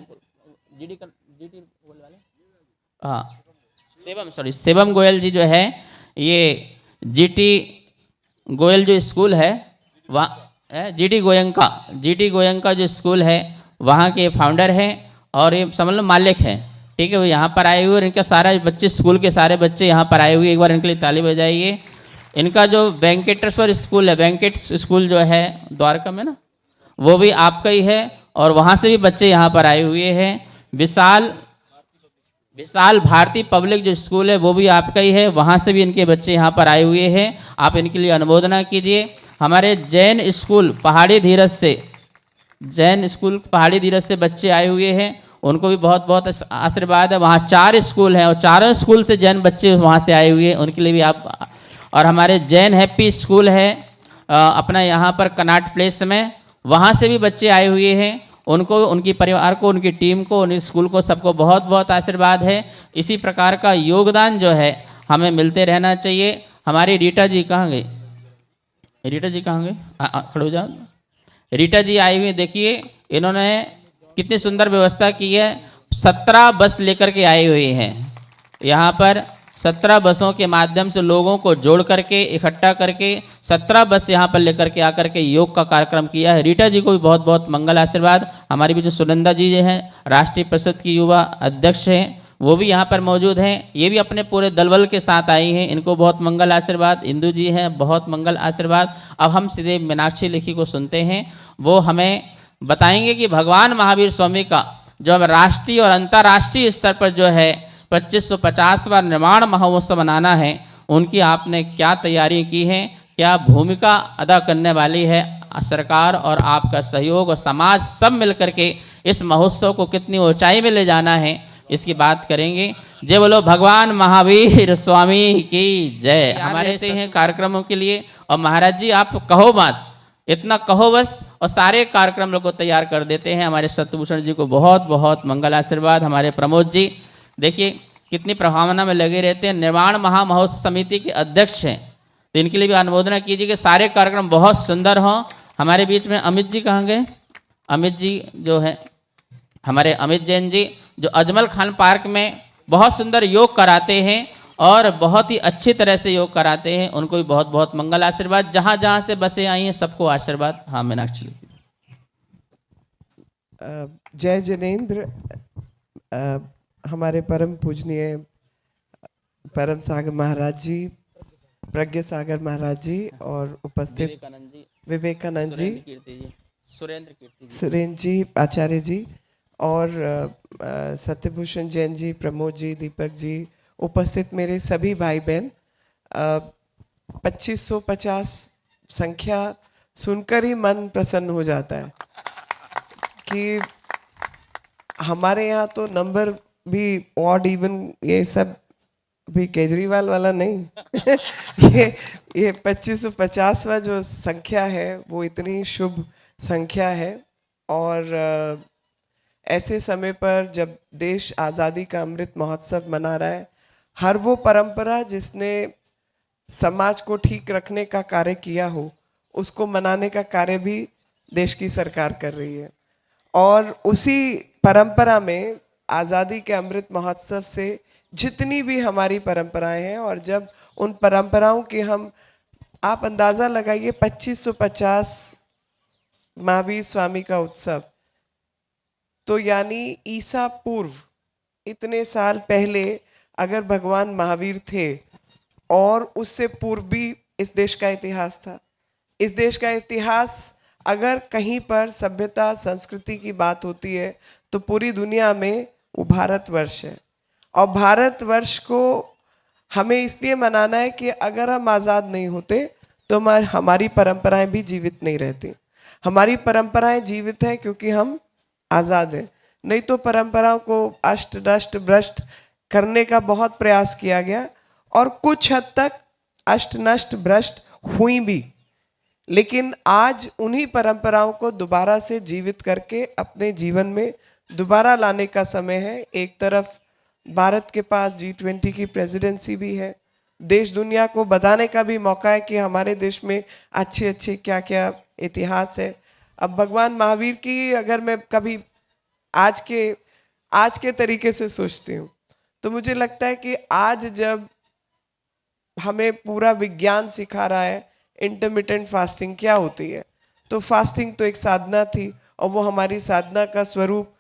जीडी गोयल वाले, हाँ शिवम गोयल जी जो है, ये जीटी गोयल जो स्कूल है वहाँ जीटी गोयंका जो स्कूल है वहाँ के फाउंडर हैं और ये समझ लो मालिक हैं, ठीक है। वो यहाँ पर आए हुए और इनका सारा बच्चे, स्कूल के सारे बच्चे यहाँ पर आए हुए, एक बार इनके लिए ताली बजाइए। इनका जो वेंकटेश्वर स्कूल है, वेंकट स्कूल जो है द्वारका में ना, वो भी आपका ही है, और वहाँ से भी बच्चे यहाँ पर आए हुए हैं। विशाल भारती पब्लिक जो स्कूल है वो भी आपका ही है, वहाँ से भी इनके बच्चे यहाँ पर आए हुए हैं। आप इनके लिए अनुमोदना कीजिए। हमारे जैन स्कूल पहाड़ी धीरज से बच्चे आए हुए हैं, उनको भी बहुत बहुत आशीर्वाद है। वहाँ 4 स्कूल हैं और चारों स्कूल से जैन बच्चे वहाँ से आए हुए हैं, उनके लिए भी आप। और हमारे जैन हैप्पी स्कूल है अपना यहाँ पर कनाट प्लेस में, वहाँ से भी बच्चे आए हुए हैं। उनको, उनकी परिवार को, उनकी टीम को, उन स्कूल को, सबको बहुत बहुत आशीर्वाद है। इसी प्रकार का योगदान जो है हमें मिलते रहना चाहिए। हमारी रीटा जी कहाँ गई? खड़े हो जाओ। रीटा जी आई हुई, देखिए इन्होंने कितनी सुंदर व्यवस्था की है। 17 बस लेकर के आई हुई हैं यहाँ पर। 17 बसों के माध्यम से लोगों को जोड़ करके, इकट्ठा करके 17 बस यहाँ पर लेकर के आकर के योग का कार्यक्रम किया है। रीटा जी को भी बहुत बहुत मंगल आशीर्वाद। हमारी भी जो सुनंदा जी हैं राष्ट्रीय परिषद की युवा अध्यक्ष हैं, वो भी यहाँ पर मौजूद हैं। ये भी अपने पूरे दलबल के साथ आई हैं, इनको बहुत मंगल आशीर्वाद। इंदू जी हैं, बहुत मंगल आशीर्वाद। अब हम सीधे मीनाक्षी लेखी को सुनते हैं, वो हमें बताएंगे कि भगवान महावीर स्वामी का जो राष्ट्रीय और अंतर्राष्ट्रीय स्तर पर जो है 2550वां निर्माण महोत्सव मनाना है, उनकी आपने क्या तैयारी की है, क्या भूमिका अदा करने वाली है। सरकार और आपका सहयोग और समाज सब मिल करके इस महोत्सव को कितनी ऊंचाई में ले जाना है इसकी बात करेंगे। जय बोलो भगवान महावीर स्वामी की जय। हमारे रहते हैं कार्यक्रमों के लिए और महाराज जी आप कहो मत, इतना कहो बस और सारे कार्यक्रम लोग को तैयार कर देते हैं। हमारे सत्यभूषण जी को बहुत बहुत मंगल आशीर्वाद। हमारे प्रमोद जी देखिए कितनी प्रभावना में लगे रहते हैं, निर्माण महामहोत्सव समिति के अध्यक्ष हैं, तो इनके लिए भी अनुमोदना कीजिए कि सारे कार्यक्रम बहुत सुंदर हों। हमारे बीच में अमित जी कहाँ गए? अमित जी जो है हमारे अमित जैन जी जो अजमल खान पार्क में बहुत सुंदर योग कराते हैं और बहुत ही अच्छी तरह से योग कराते हैं, उनको भी बहुत बहुत मंगल आशीर्वाद। जहाँ जहाँ से बसें आई हैं सबको आशीर्वाद। हाँ मीनाक्षी जय जिनेन्द्र। हमारे परम पूजनीय परम सागर महाराज जी, प्रज्ञ सागर महाराज जी और उपस्थित विवेकानंद जी, सुरेंद्र जी, आचार्य जी और सत्यभूषण जैन जी, प्रमोद जी, दीपक जी, उपस्थित मेरे सभी भाई बहन। 2550 संख्या सुनकर ही मन प्रसन्न हो जाता है कि हमारे यहाँ तो नंबर भी ऑड इवन ये सब भी केजरीवाल वाला नहीं ये 2550वां जो संख्या है वो इतनी शुभ संख्या है। और ऐसे समय पर जब देश आज़ादी का अमृत महोत्सव मना रहा है, हर वो परंपरा जिसने समाज को ठीक रखने का कार्य किया हो उसको मनाने का कार्य भी देश की सरकार कर रही है। और उसी परंपरा में आज़ादी के अमृत महोत्सव से जितनी भी हमारी परंपराएं हैं और जब उन परंपराओं के हम आप अंदाज़ा लगाइए 2550 महावीर स्वामी का उत्सव, तो यानी ईसा पूर्व इतने साल पहले अगर भगवान महावीर थे और उससे पूर्व भी इस देश का इतिहास था। इस देश का इतिहास अगर कहीं पर सभ्यता संस्कृति की बात होती है तो पूरी दुनिया में वो भारतवर्ष है। और भारतवर्ष को हमें इसलिए मनाना है कि अगर हम आज़ाद नहीं होते तो हमारी परंपराएं भी जीवित नहीं रहती। हमारी परंपराएं जीवित हैं क्योंकि हम आज़ाद हैं, नहीं तो परंपराओं को अष्ट नष्ट भ्रष्ट करने का बहुत प्रयास किया गया और कुछ हद तक अष्ट नष्ट भ्रष्ट हुई भी। लेकिन आज उन्हीं परंपराओं को दोबारा से जीवित करके अपने जीवन में दोबारा लाने का समय है। एक तरफ भारत के पास G20 की प्रेसिडेंसी भी है, देश दुनिया को बताने का भी मौका है कि हमारे देश में अच्छे अच्छे क्या क्या इतिहास है। अब भगवान महावीर की अगर मैं कभी आज के तरीके से सोचती हूँ तो मुझे लगता है कि आज जब हमें पूरा विज्ञान सिखा रहा है इंटरमिटेंट फास्टिंग क्या होती है, तो फास्टिंग तो एक साधना थी और वो हमारी साधना का स्वरूप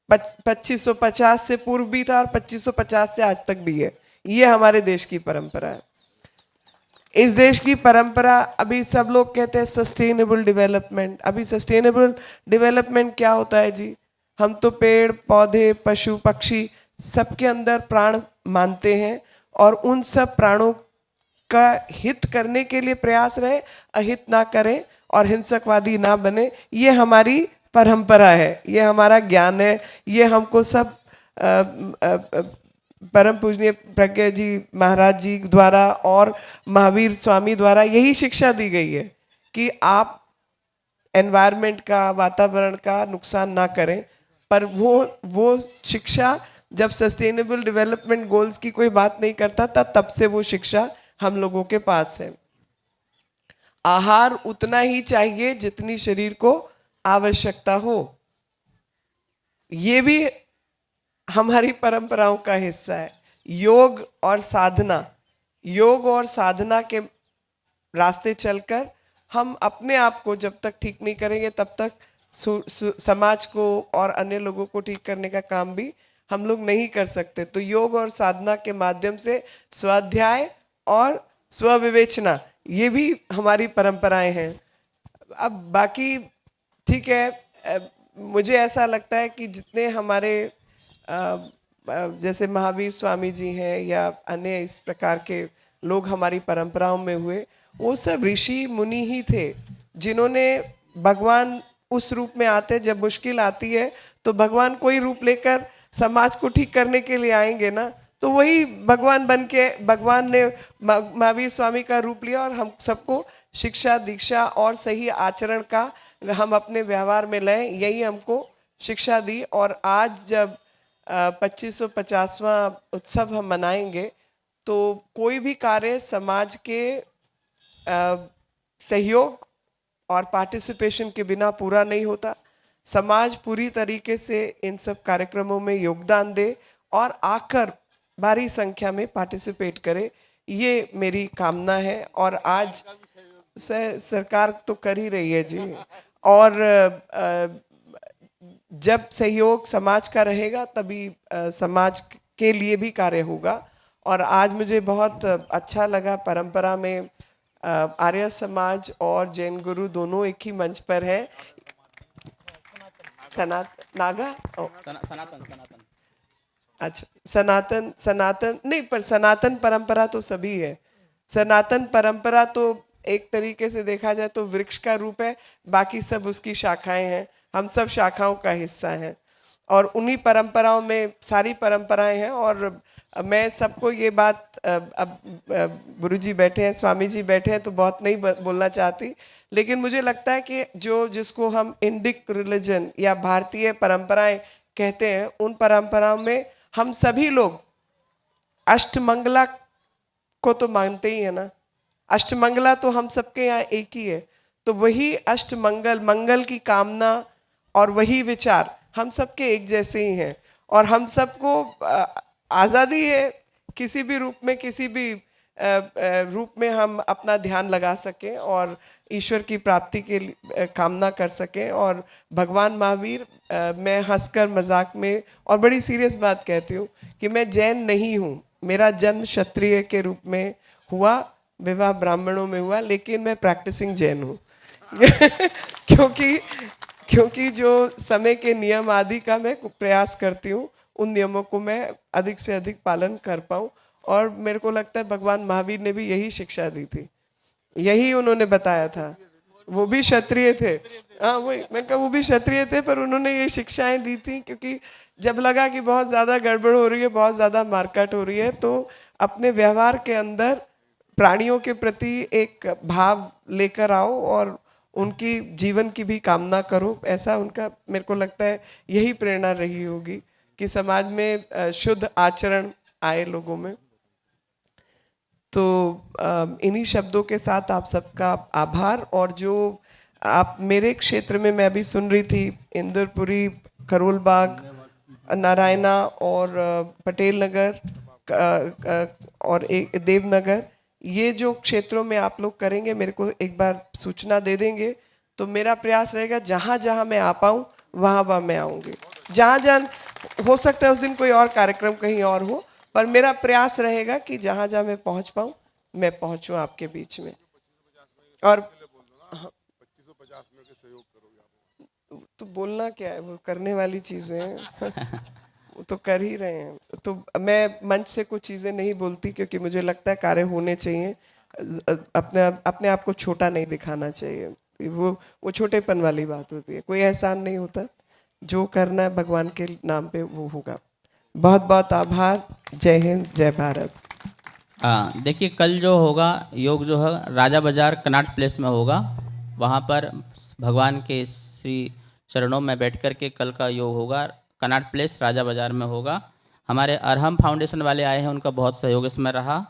2550 से पूर्व भी था और 2550 से आज तक भी है। ये हमारे देश की परंपरा है। इस देश की परंपरा, अभी सब लोग कहते हैं सस्टेनेबल डेवलपमेंट। अभी सस्टेनेबल डेवलपमेंट क्या होता है जी? हम तो पेड़ पौधे पशु पक्षी सबके अंदर प्राण मानते हैं और उन सब प्राणों का हित करने के लिए प्रयास रहे, अहित ना करें और हिंसकवादी ना बने। ये हमारी परंपरा है, ये हमारा ज्ञान है, ये हमको सब परम पूजनीय प्रज्ञा जी महाराज जी द्वारा और महावीर स्वामी द्वारा यही शिक्षा दी गई है कि आप एनवायरनमेंट का, वातावरण का नुकसान ना करें। पर वो शिक्षा जब सस्टेनेबल डेवलपमेंट गोल्स की कोई बात नहीं करता था तब से वो शिक्षा हम लोगों के पास है। आहार उतना ही चाहिए जितनी शरीर को आवश्यकता हो, ये भी हमारी परंपराओं का हिस्सा है। योग और साधना, योग और साधना के रास्ते चलकर हम अपने आप को जब तक ठीक नहीं करेंगे तब तक समाज को और अन्य लोगों को ठीक करने का काम भी हम लोग नहीं कर सकते। तो योग और साधना के माध्यम से स्वाध्याय और स्वविवेचना, ये भी हमारी परंपराएं हैं। अब बाकी ठीक है, मुझे ऐसा लगता है कि जितने हमारे जैसे महावीर स्वामी जी हैं या अन्य इस प्रकार के लोग हमारी परंपराओं में हुए, वो सब ऋषि मुनि ही थे जिन्होंने भगवान उस रूप में आते, जब मुश्किल आती है तो भगवान कोई रूप लेकर समाज को ठीक करने के लिए आएंगे ना, तो वही भगवान बन के भगवान ने महावीर स्वामी का रूप लिया और हम सबको शिक्षा, दीक्षा और सही आचरण का हम अपने व्यवहार में लाएं, यही हमको शिक्षा दी। और आज जब 2550वां उत्सव हम मनाएंगे तो कोई भी कार्य समाज के सहयोग और पार्टिसिपेशन के बिना पूरा नहीं होता। समाज पूरी तरीके से इन सब कार्यक्रमों में योगदान दे और आकर भारी संख्या में पार्टिसिपेट करे, ये मेरी कामना है। और आज सरकार तो कर ही रही है जी, और जब सहयोग समाज का रहेगा तभी समाज के लिए भी कार्य होगा। और आज मुझे बहुत अच्छा लगा, परंपरा में आर्य समाज और जैन गुरु दोनों एक ही मंच पर हैं। नागा सनातन, अच्छा सनातन नहीं, पर सनातन परंपरा तो सभी है। सनातन परंपरा तो एक तरीके से देखा जाए तो वृक्ष का रूप है, बाकी सब उसकी शाखाएं हैं, हम सब शाखाओं का हिस्सा हैं। और उन्हीं परंपराओं में सारी परंपराएं हैं। और मैं सबको ये बात, अब गुरुजी बैठे हैं, स्वामी जी बैठे हैं, तो बहुत नहीं बोलना चाहती, लेकिन मुझे लगता है कि जिसको हम इंडिक रिलीजन या भारतीय परंपराएं कहते हैं, उन परंपराओं में हम सभी लोग अष्टमंगला को तो मानते ही है ना। अष्टमंगला तो हम सबके यहाँ एक ही है, तो वही अष्टमंगल, मंगल की कामना और वही विचार हम सबके एक जैसे ही हैं। और हम सबको आज़ादी है किसी भी रूप में, किसी भी रूप में हम अपना ध्यान लगा सकें और ईश्वर की प्राप्ति के कामना कर सकें। और भगवान महावीर, मैं हंसकर मजाक में और बड़ी सीरियस बात कहती हूँ कि मैं जैन नहीं हूँ, मेरा जन्म क्षत्रिय के रूप में हुआ, विवाह ब्राह्मणों में हुआ, लेकिन मैं प्रैक्टिसिंग जैन हूँ क्योंकि जो समय के नियम आदि का मैं प्रयास करती हूँ, उन नियमों को मैं अधिक से अधिक पालन कर पाऊँ। और मेरे को लगता है भगवान महावीर ने भी यही शिक्षा दी थी, यही उन्होंने बताया था। वो भी क्षत्रिय थे, हाँ वही मैं कहा, वो भी क्षत्रिय थे, पर उन्होंने ये शिक्षाएं दी थी क्योंकि जब लगा कि बहुत ज़्यादा गड़बड़ हो रही है, बहुत ज़्यादा मारकाट हो रही है, तो अपने व्यवहार के अंदर प्राणियों के प्रति एक भाव लेकर आओ और उनकी जीवन की भी कामना करो। ऐसा उनका, मेरे को लगता है यही प्रेरणा रही होगी कि समाज में शुद्ध आचरण आए लोगों में। तो इन्हीं शब्दों के साथ आप सबका आभार। और जो आप मेरे क्षेत्र में, मैं अभी सुन रही थी, इंदरपुरी, करोल बाग, नारायणा और पटेल नगर और एक देवनगर, ये जो क्षेत्रों में आप लोग करेंगे, मेरे को एक बार सूचना दे देंगे तो मेरा प्रयास रहेगा जहाँ जहाँ मैं आ पाऊँ वहाँ मैं आऊँगी। जहाँ जहाँ हो सकता है उस दिन कोई और कार्यक्रम कहीं और हो, पर मेरा प्रयास रहेगा कि जहाँ जहाँ मैं पहुँच पाऊँ मैं पहुँचूँ आपके बीच में। और तो बोलना क्या है, वो करने वाली चीज़ें हैं वो तो कर ही रहे हैं। तो मैं मंच से कुछ चीज़ें नहीं बोलती क्योंकि मुझे लगता है कार्य होने चाहिए, अपने आप को छोटा नहीं दिखाना चाहिए, वो छोटेपन वाली बात होती है। कोई एहसान नहीं होता, जो करना है भगवान के नाम पे वो होगा। बहुत बहुत आभार। जय हिंद, जय भारत। देखिए, कल जो होगा योग जो है राजा बाजार कनॉट प्लेस में होगा, वहाँ पर भगवान के श्री चरणों में बैठ कर के कल का योग होगा। कनॉट प्लेस राजा बाजार में होगा। हमारे अरहम फाउंडेशन वाले आए हैं, उनका बहुत सहयोग इसमें रहा।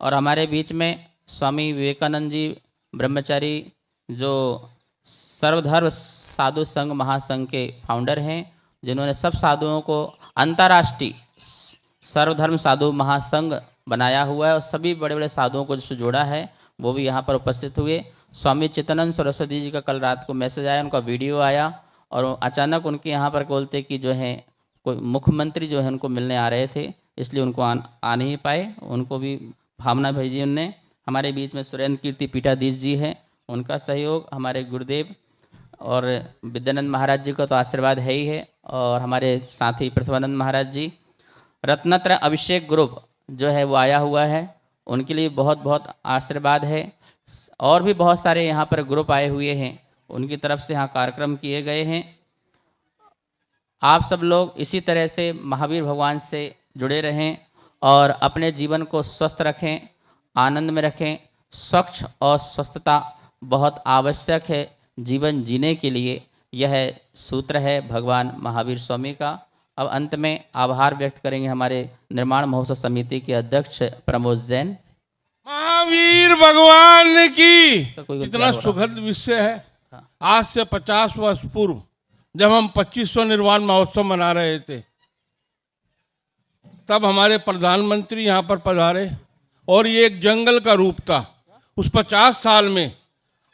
और हमारे बीच में स्वामी विवेकानंद जी ब्रह्मचारी, जो सर्वधर्म साधु संघ महासंघ के फाउंडर हैं, जिन्होंने सब साधुओं को अंतर्राष्ट्रीय सर्वधर्म साधु महासंघ बनाया हुआ है और सभी बड़े बड़े साधुओं को जिससे जोड़ा है, वो भी यहाँ पर उपस्थित हुए। स्वामी चित्तानंद सरस्वती जी का कल रात को मैसेज आया, उनका वीडियो आया और अचानक उनके यहाँ पर बोलते कि जो है कोई मुख्यमंत्री जो है उनको मिलने आ रहे थे, इसलिए उनको आ नहीं पाए। उनको भी भावना भेजी उनने। हमारे बीच में सुरेंद्र कीर्ति पीठाधीश जी हैं, उनका सहयोग, हमारे गुरुदेव और विद्यानंद महाराज जी का तो आशीर्वाद है ही है, और हमारे साथी प्रथमानंद महाराज जी, रत्नत्र अभिषेक ग्रुप जो है वो आया हुआ है, उनके लिए बहुत बहुत आशीर्वाद है। और भी बहुत सारे यहाँ पर ग्रुप आए हुए हैं, उनकी तरफ से यहाँ कार्यक्रम किए गए हैं। आप सब लोग इसी तरह से महावीर भगवान से जुड़े रहें और अपने जीवन को स्वस्थ रखें, आनंद में रखें। स्वच्छ और स्वस्थता बहुत आवश्यक है जीवन जीने के लिए, यह सूत्र है भगवान महावीर स्वामी का। अब अंत में आभार व्यक्त करेंगे हमारे निर्माण महोत्सव समिति के अध्यक्ष प्रमोद जैन। महावीर भगवान की तो कोई कितना सुखद विषय है। आज से 50 वर्ष पूर्व जब हम 2500 निर्वाण महोत्सव मना रहे थे, तब हमारे प्रधानमंत्री यहाँ पर पधारे और ये एक जंगल का रूप था। उस 50 साल में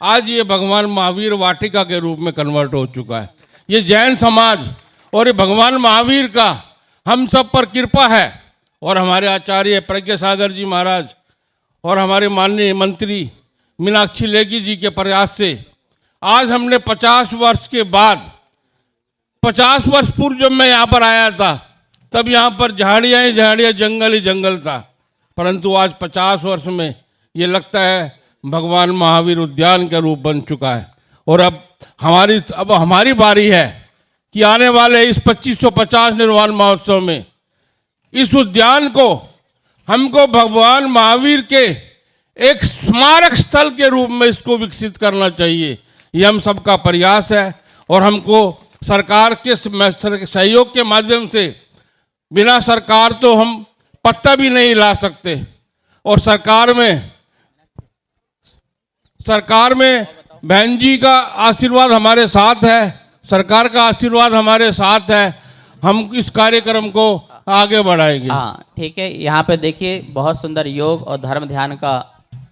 आज ये भगवान महावीर वाटिका के रूप में कन्वर्ट हो चुका है। ये जैन समाज और ये भगवान महावीर का हम सब पर कृपा है, और हमारे आचार्य प्रज्ञा सागर जी महाराज और हमारे माननीय मंत्री मीनाक्षी लेखी जी के प्रयास से आज हमने 50 वर्ष के बाद, 50 वर्ष पूर्व जब मैं यहाँ पर आया था तब यहाँ पर झाड़ियाँ ही झाड़ियाँ, जंगल ही जंगल था, परंतु आज 50 वर्ष में ये लगता है भगवान महावीर उद्यान का रूप बन चुका है। और अब हमारी बारी है कि आने वाले इस 2550 निर्वाण महोत्सव में इस उद्यान को हमको भगवान महावीर के एक स्मारक स्थल के रूप में इसको विकसित करना चाहिए। ये हम सबका प्रयास है, और हमको सरकार के सहयोग के माध्यम से, बिना सरकार तो हम पत्ता भी नहीं ला सकते, और सरकार में बहन जी का आशीर्वाद हमारे साथ है, सरकार का आशीर्वाद हमारे साथ है। हम इस कार्यक्रम को आगे बढ़ाएंगे। हाँ ठीक है, यहाँ पे देखिए बहुत सुंदर योग और धर्म ध्यान का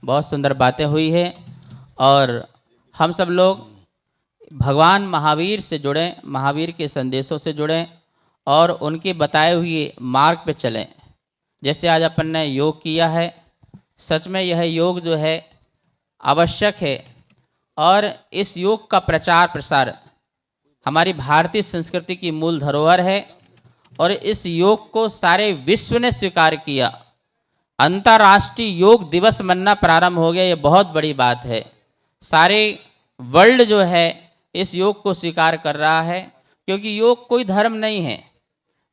बहुत सुंदर बातें हुई है, और हम सब लोग भगवान महावीर से जुड़ें, महावीर के संदेशों से जुड़ें और उनके बताए हुए मार्ग पे चलें। जैसे आज अपन ने योग किया है, सच में यह योग जो है आवश्यक है, और इस योग का प्रचार प्रसार हमारी भारतीय संस्कृति की मूल धरोहर है, और इस योग को सारे विश्व ने स्वीकार किया। अंतर्राष्ट्रीय योग दिवस मनना प्रारंभ हो गया, ये बहुत बड़ी बात है। सारे वर्ल्ड जो है इस योग को स्वीकार कर रहा है, क्योंकि योग कोई धर्म नहीं है,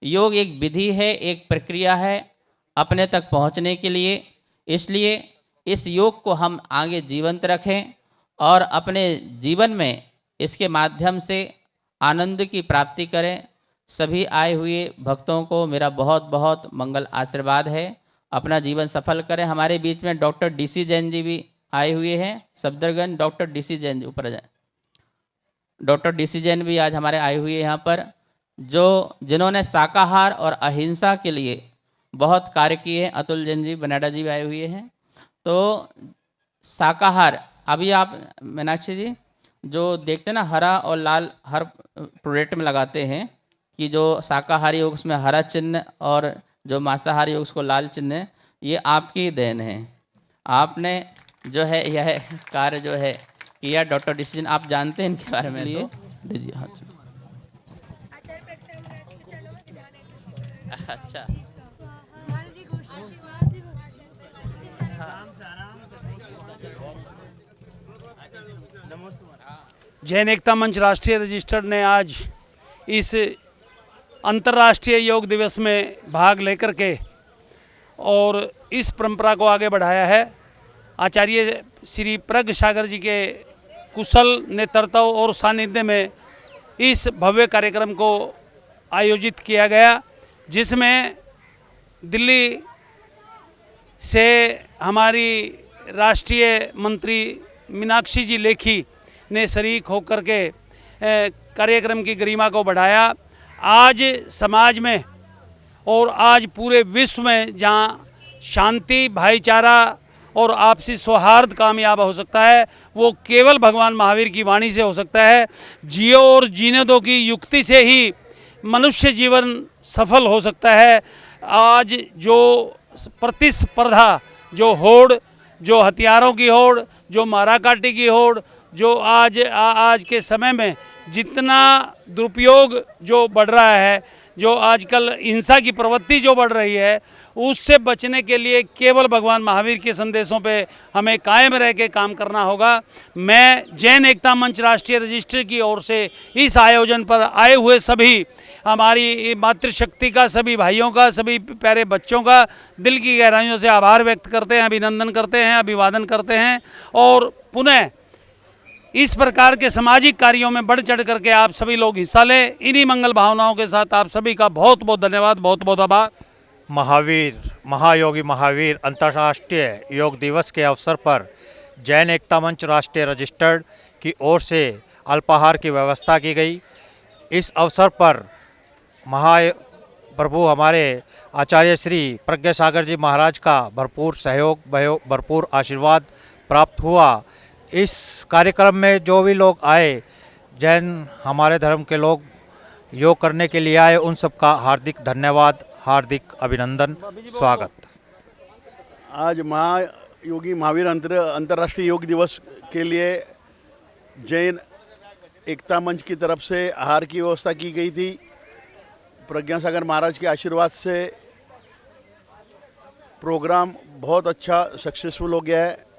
योग एक विधि है, एक प्रक्रिया है अपने तक पहुंचने के लिए। इसलिए इस योग को हम आगे जीवंत रखें और अपने जीवन में इसके माध्यम से आनंद की प्राप्ति करें। सभी आए हुए भक्तों को मेरा बहुत बहुत मंगल आशीर्वाद है, अपना जीवन सफल करें। हमारे बीच में डॉक्टर DC जैन जी भी आए हुए हैं, सफदरगंज डॉक्टर DC जैन जी, ऊपर जाए। डॉक्टर DC जैन भी आज हमारे आए हुए हैं यहाँ पर, जिन्होंने शाकाहार और अहिंसा के लिए बहुत कार्य किए हैं। अतुल जैन जी बनाडा जी भी आए हुए हैं। तो शाकाहार, अभी आप मीनाक्षी जी जो देखते हैं ना, हरा और लाल हर प्रोडक्ट में लगाते हैं कि जो शाकाहारी योग उसमें हरा चिन्ह और जो मांसाहारी योग उसको लाल चिन्ह है, ये आपकी देन है। आपने जो है यह कार्य जो है किया। डॉक्टर DC जैन आप जानते हैं इनके बारे में, लिए दीजिए। हाँ अच्छा, जैन एकता मंच राष्ट्रीय रजिस्टर्ड ने आज इस अंतर्राष्ट्रीय योग दिवस में भाग लेकर के और इस परंपरा को आगे बढ़ाया है। आचार्य श्री प्रज्ञा सागर जी के कुशल नेतृत्व और सानिध्य में इस भव्य कार्यक्रम को आयोजित किया गया, जिसमें दिल्ली से हमारी राष्ट्रीय मंत्री मीनाक्षी जी लेखी ने शरीक होकर के कार्यक्रम की गरिमा को बढ़ाया। आज समाज में और आज पूरे विश्व में जहाँ शांति, भाईचारा और आपसी सौहार्द कामयाब हो सकता है, वो केवल भगवान महावीर की वाणी से हो सकता है। जियो और जीने दो की युक्ति से ही मनुष्य जीवन सफल हो सकता है। आज जो प्रतिस्पर्धा, जो होड़, जो हथियारों की होड़, जो माराकाटी की होड़, जो आज के समय में जितना दुरुपयोग जो बढ़ रहा है, जो आजकल हिंसा की प्रवृत्ति जो बढ़ रही है, उससे बचने के लिए केवल भगवान महावीर के संदेशों पे हमें कायम रह के काम करना होगा। मैं जैन एकता मंच राष्ट्रीय रजिस्टर की ओर से इस आयोजन पर आए हुए सभी हमारी मातृशक्ति का, सभी भाइयों का, सभी प्यारे बच्चों का दिल की गहराइयों से आभार व्यक्त करते हैं, अभिनंदन करते हैं, अभिवादन करते हैं और पुनः इस प्रकार के सामाजिक कार्यों में बढ़ चढ़ करके आप सभी लोग हिस्सा लें। इन्हीं मंगल भावनाओं के साथ आप सभी का बहुत बहुत धन्यवाद, बहुत बहुत आभार। महायोगी महावीर अंतर्राष्ट्रीय योग दिवस के अवसर पर जैन एकता मंच राष्ट्रीय रजिस्टर्ड की ओर से अल्पाहार की व्यवस्था की गई। इस अवसर पर महाप्रभु हमारे आचार्य श्री प्रज्ञा सागर जी महाराज का भरपूर सहयोग, भरपूर आशीर्वाद प्राप्त हुआ। इस कार्यक्रम में जो भी लोग आए, जैन हमारे धर्म के लोग योग करने के लिए आए, उन सबका हार्दिक धन्यवाद, हार्दिक अभिनंदन, स्वागत। आज महायोगी महावीर अंतर्राष्ट्रीय योग दिवस के लिए जैन एकता मंच की तरफ से आहार की व्यवस्था की गई थी। प्रज्ञा सागर महाराज के आशीर्वाद से प्रोग्राम बहुत अच्छा सक्सेसफुल हो गया है।